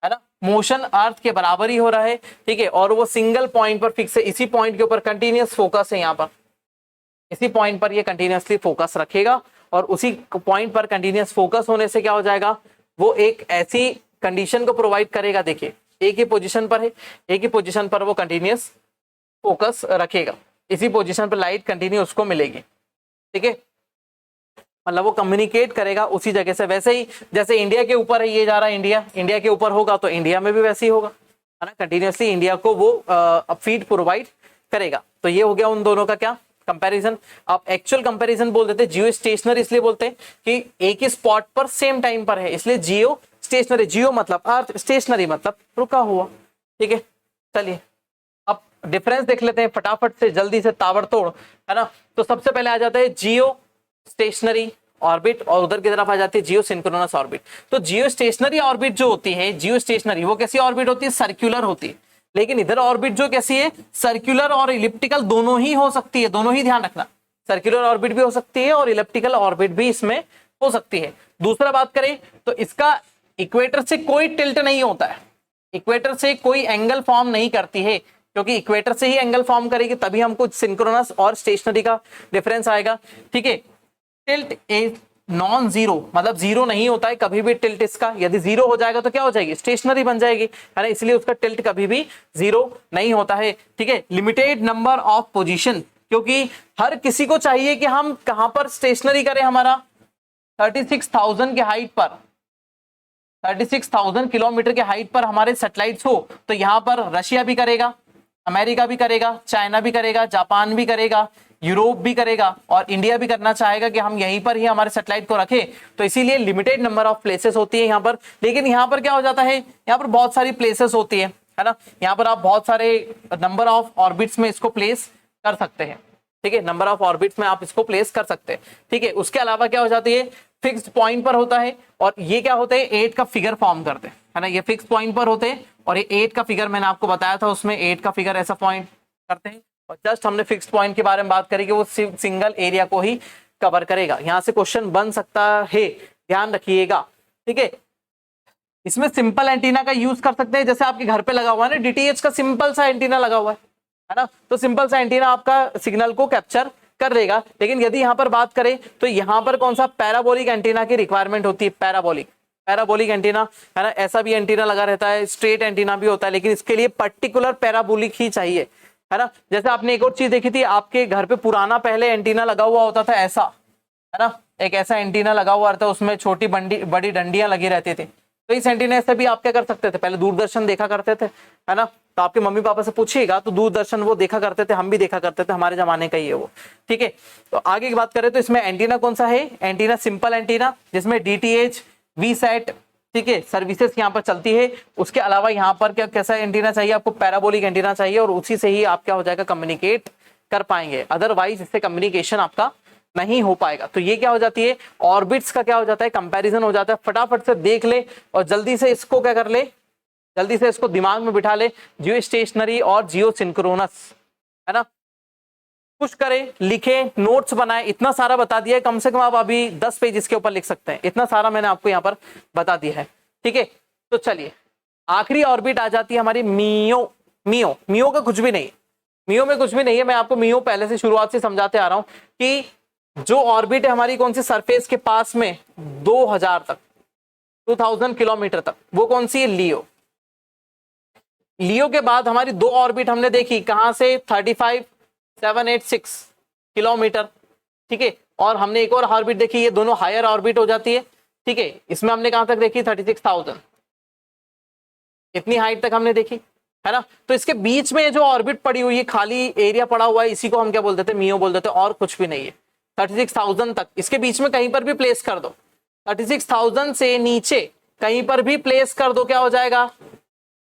ना, मोशन अर्थ के बराबर ही हो रहा है, ठीक है, और वो सिंगल पॉइंट पर फिक्स है, इसी पॉइंट के ऊपर कंटिन्यूअस फोकस है। यहाँ पर इसी पॉइंट पर ये कंटिन्यूअसली फोकस रखेगा, और उसी पॉइंट पर कंटिन्यूअस फोकस होने से क्या हो जाएगा, वो एक ऐसी कंडीशन को प्रोवाइड करेगा। देखिए एक ही पोजीशन पर है, एक ही पोजीशन पर वो कंटिन्यूअस फोकस रखेगा, इसी पोजीशन पर लाइट कंटिन्यू उसको मिलेगी, ठीक है, मतलब वो कम्युनिकेट करेगा उसी जगह से। वैसे ही जैसे इंडिया के ऊपर है, ये जा रहा है इंडिया के ऊपर होगा तो इंडिया में भी वैसे ही होगा, है ना, कंटिन्यूअसली इंडिया को वो फीड प्रोवाइड करेगा। तो ये हो गया उन दोनों का क्या, कंपैरिजन। आप एक्चुअल कंपैरिजन बोल देते, जियो स्टेशनरी इसलिए बोलते हैं कि एक ही स्पॉट पर सेम टाइम पर है, इसलिए जियो स्टेशनरी, जियो मतलब अर्थ, स्टेशनरी मतलब रुका हुआ, ठीक है। चलिए अब डिफरेंस देख लेते हैं फटाफट से, जल्दी से, ताबड़तोड़, है ना। तो सबसे पहले आ जाता है जियो स्टेशनरी ऑर्बिट, और उधर की तरफ आ जाती है जियो सिंक्रोनस ऑर्बिट। तो जियो स्टेशनरी ऑर्बिट जो होती है, जियो स्टेशनरी, वो कैसी ऑर्बिट होती है, सर्कुलर होती है। लेकिन इधर ऑर्बिट जो कैसी है, सर्कुलर और इलिप्टिकल दोनों ही हो सकती है, दोनों ही ध्यान रखना, सर्कुलर ऑर्बिट भी हो सकती है और इलिप्टिकल ऑर्बिट भी इसमें हो सकती है। दूसरा बात करें तो इसका इक्वेटर से कोई टिल्ट नहीं होता है, इक्वेटर से कोई एंगल फॉर्म नहीं करती है, क्योंकि इक्वेटर से ही एंगल फॉर्म करेगी, तभी हमको सिंक्रोनस और स्टेशनरी का डिफरेंस आएगा, ठीक है। टिल्ट इज नॉन जीरो, मतलब जीरो नहीं होता है कभी भी टिल्ट इसका, यदि जीरो हो जाएगा तो क्या हो जाएगी, स्टेशनरी बन जाएगी, है ना, इसलिए उसका टिल्ट कभी भी जीरो नहीं होता है, ठीक है। लिमिटेड नंबर ऑफ पोजीशन, क्योंकि हर किसी को चाहिए कि हम कहां पर स्टेशनरी करें, हमारा 36,000 के हाइट पर, 36,000 किलोमीटर के हाइट पर हमारे सैटेलाइट्स हो। तो यहां पर रशिया भी करेगा, अमेरिका भी करेगा, चाइना भी करेगा, जापान भी करेगा, यूरोप भी करेगा, और इंडिया भी करना चाहेगा कि हम यहीं पर ही हमारे सैटेलाइट को रखें। तो इसीलिए लिमिटेड नंबर ऑफ प्लेसेस होती है यहाँ पर। लेकिन यहाँ पर क्या हो जाता है, यहाँ पर बहुत सारी प्लेसेस होती है ना, यहाँ पर आप बहुत सारे नंबर ऑफ ऑर्बिट्स में इसको प्लेस कर सकते हैं, ठीक है, नंबर ऑफ ऑर्बिट्स में आप इसको प्लेस कर सकते हैं, ठीक है। उसके अलावा क्या हो जाती है, फिक्स्ड पॉइंट पर होता है, और ये क्या होते हैं, 8 का फिगर फॉर्म करते हैं, है ना, ये फिक्स पॉइंट पर होते हैं, और ये 8 का फिगर मैंने आपको बताया था, उसमें 8 का फिगर ऐसा पॉइंट करते हैं, और जस्ट हमने फिक्स्ड पॉइंट के बारे में बात करी कि वो सिर्फ सिंगल एरिया को ही कवर करेगा। यहां से क्वेश्चन बन सकता है, ध्यान रखिएगा, ठीक है। इसमें सिंपल एंटीना का यूज कर सकते हैं, जैसे आपके घर पे लगा हुआ है ना डीटीएच का सिंपल सा एंटीना लगा हुआ है ना, तो सिंपल सा एंटीना आपका सिग्नल को कैप्चर कर लेगा। लेकिन यदि यहां पर बात करें तो यहां पर कौन सा पैराबोलिक एंटीना की रिक्वायरमेंट होती है, पैराबोलिक एंटीना, है ना। ऐसा भी एंटीना लगा रहता है, स्ट्रेट एंटीना भी होता है, लेकिन इसके लिए पर्टिकुलर पैराबोलिक ही चाहिए, है ना। जैसे आपने एक और चीज देखी थी, आपके घर पे पुराना पहले एंटीना लगा हुआ होता था ऐसा, है ना, एक ऐसा एंटीना लगा हुआ रहता है, उसमें छोटी बड़ी डंडियां लगी रहती थी। तो इस एंटीना से भी आप क्या कर सकते थे, पहले दूरदर्शन देखा करते थे, है ना। तो आपके मम्मी पापा से पूछिएगा तो दूरदर्शन वो देखा करते थे, हम भी देखा करते थे, हमारे जमाने का ही है वो, ठीक है। तो आगे की बात करें तो इसमें एंटीना कौन सा है, एंटीना सिंपल एंटीना, जिसमें डीटीएच, वीसैट, ठीक है, सर्विसेज यहाँ पर चलती है। उसके अलावा यहाँ पर क्या कैसा एंटीना चाहिए आपको, पैराबोलिक एंटीना चाहिए, और उसी से ही आप क्या हो जाएगा, कम्युनिकेट कर पाएंगे, अदरवाइज इससे कम्युनिकेशन आपका नहीं हो पाएगा। तो ये क्या हो जाती है, ऑर्बिट्स का क्या हो जाता है, कंपैरिजन हो जाता है। फटाफट से देख ले और जल्दी से इसको क्या कर ले, जल्दी से इसको दिमाग में बिठा ले, जियो स्टेशनरी और जियो सिंक्रोनस, है ना। कुछ करे, लिखे, नोट्स बनाए, इतना सारा बता दिया है, कम से कम आप अभी 10 पेज इसके ऊपर लिख सकते हैं, इतना सारा मैंने आपको यहाँ पर बता दिया है, ठीक है। तो चलिए आखिरी ऑर्बिट आ जाती है हमारी मियो। मियो का कुछ भी नहीं, मियो में कुछ भी नहीं है। मैं आपको मियो पहले से शुरुआत से समझाते आ रहा हूं कि जो ऑर्बिट है हमारी कौन सी सरफेस के पास में 2000 तक, 2000 किलोमीटर तक, वो कौन सी है, लियो। लियो के बाद हमारी दो ऑर्बिट हमने देखी, कहां से, 35786 किलोमीटर, ठीक है। और हमने एक और ऑर्बिट देखी, ये दोनों हायर ऑर्बिट हो जाती है, ठीक है। इसमें हमने कहां तक देखी, 36,000, इतनी हाइट तक हमने देखी, है ना। तो इसके बीच में जो ऑर्बिट पड़ी हुई है, खाली एरिया पड़ा हुआ है, इसी को हम क्या बोल देते हैं, मियो बोल देते हैं, और कुछ भी नहीं है। 36,000 तक इसके बीच में कहीं पर भी प्लेस कर दो, 36,000 से नीचे कहीं पर भी प्लेस कर दो, क्या हो जाएगा,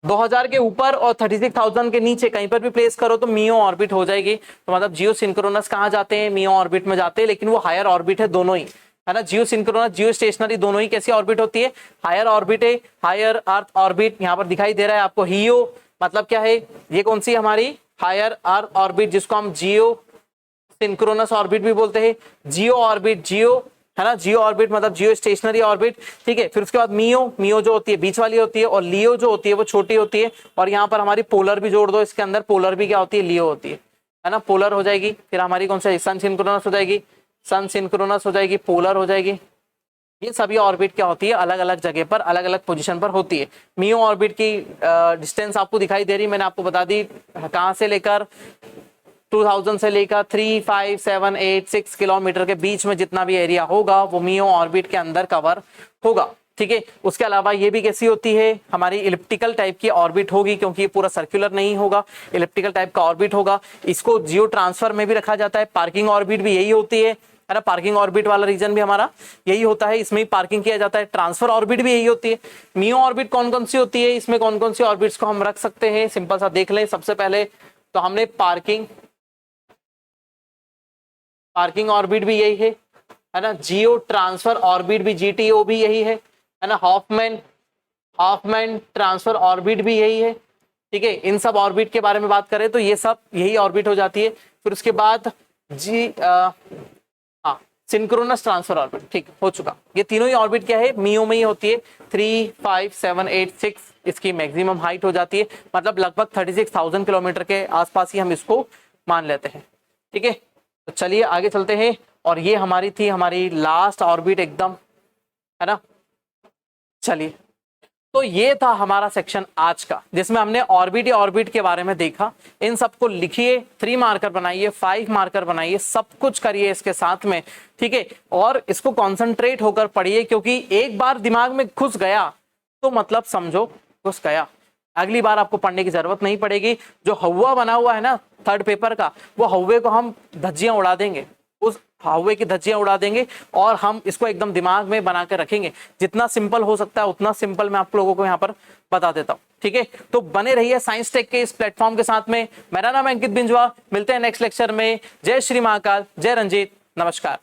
2000 के ऊपर, और 36,000 के नीचे कहीं पर भी प्लेस करो तो मियो ऑर्बिट हो जाएगी। तो मतलब जियो सिंक्रोनस कहां जाते हैं, मियो ऑर्बिट में जाते हैं, लेकिन वो हायर ऑर्बिट है दोनों ही, है ना। जियो सिंक्रोनस, जियो स्टेशनरी दोनों ही कैसी ऑर्बिट होती है, हायर ऑर्बिट है, हायर अर्थ ऑर्बिट। यहाँ पर दिखाई दे रहा है आपको हियो, मतलब क्या है, ये कौन सी हमारी हायर अर्थ ऑर्बिट, जिसको हम जियो सिंक्रोनस ऑर्बिट भी बोलते हैं, जियो ऑर्बिट, जियो, है ना, जियो ऑर्बिट मतलब जियो स्टेशनरी ऑर्बिट, ठीक है। फिर उसके बाद मियो जो होती है बीच वाली होती है, और लियो जो होती है वो छोटी होती है। और यहाँ पर हमारी पोलर भी जोड़ दो इसके अंदर, पोलर भी क्या होती है, लियो होती है ना, पोलर हो जाएगी। फिर हमारी कौन सा, सन सिंक्रोनस हो जाएगी, सन सिंक्रोनस हो जाएगी, पोलर हो जाएगी। ये सभी ऑर्बिट क्या होती है, अलग अलग जगह पर, अलग अलग पोजीशन पर होती है। मियो ऑर्बिट की डिस्टेंस आपको दिखाई दे रही, मैंने आपको बता दी, कहां से लेकर 2000 से लेकर 35786 किलोमीटर के बीच में जितना भी एरिया होगा वो मियो ऑर्बिट के अंदर कवर होगा, ठीक है। उसके अलावा ये भी कैसी होती है, हमारी इलिप्टिकल टाइप की ऑर्बिट होगी, क्योंकि ये पूरा सर्कुलर नहीं होगा, इलिप्टिकल टाइप का ऑर्बिट होगा। इसको जियो ट्रांसफर में भी रखा जाता है, पार्किंग ऑर्बिट भी यही होती है ना, पार्किंग ऑर्बिट वाला रीजन भी हमारा यही होता है, इसमें ही पार्किंग किया जाता है। ट्रांसफर ऑर्बिट भी यही होती है। मियो ऑर्बिट कौन कौन सी होती है, इसमें कौन कौन सी ऑर्बिट्स को हम रख सकते हैं, सिंपल सा देख लें। सबसे पहले तो हमने पार्किंग ऑर्बिट भी यही है ना, जियो ट्रांसफर ऑर्बिट भी, जीटीओ भी यही है ना, हॉफमैन ट्रांसफर ऑर्बिट भी यही है, ठीक है। इन सब ऑर्बिट के बारे में बात करें तो ये सब यही ऑर्बिट हो जाती है। फिर उसके बाद सिंक्रोनस ट्रांसफर ऑर्बिट, ठीक हो चुका। ये तीनों ही ऑर्बिट क्या है, मियो में ही होती है। 35786 इसकी मैक्सिमम हाइट हो जाती है, मतलब लगभग 36,000 किलोमीटर के आसपास ही हम इसको मान लेते हैं, ठीक है। तो चलिए आगे चलते हैं, और ये हमारी थी हमारी लास्ट ऑर्बिट एकदम, है ना। चलिए, तो ये था हमारा सेक्शन आज का, जिसमें हमने ऑर्बिट के बारे में देखा। इन सबको लिखिए, 3 मार्कर बनाइए, 5 मार्कर बनाइए, सब कुछ करिए इसके साथ में, ठीक है। और इसको कॉन्सेंट्रेट होकर पढ़िए, क्योंकि एक बार दिमाग में घुस गया तो मतलब समझो घुस गया, अगली बार आपको पढ़ने की जरूरत नहीं पड़ेगी। जो हवा बना हुआ है ना थर्ड पेपर का, वो हवे को हम धज्जियां उड़ा देंगे, उस हवे की धज्जियां उड़ा देंगे, और हम इसको एकदम दिमाग में बना के रखेंगे। जितना सिंपल हो सकता है उतना सिंपल मैं आप लोगों को यहाँ पर बता देता हूँ, ठीक है। तो बने रहिए साइंस टेक के इस प्लेटफॉर्म के साथ में। मेरा नाम है अंकित बिंजवा, मिलते हैं नेक्स्ट लेक्चर में। जय श्री महाकाल, जय रंजीत, नमस्कार।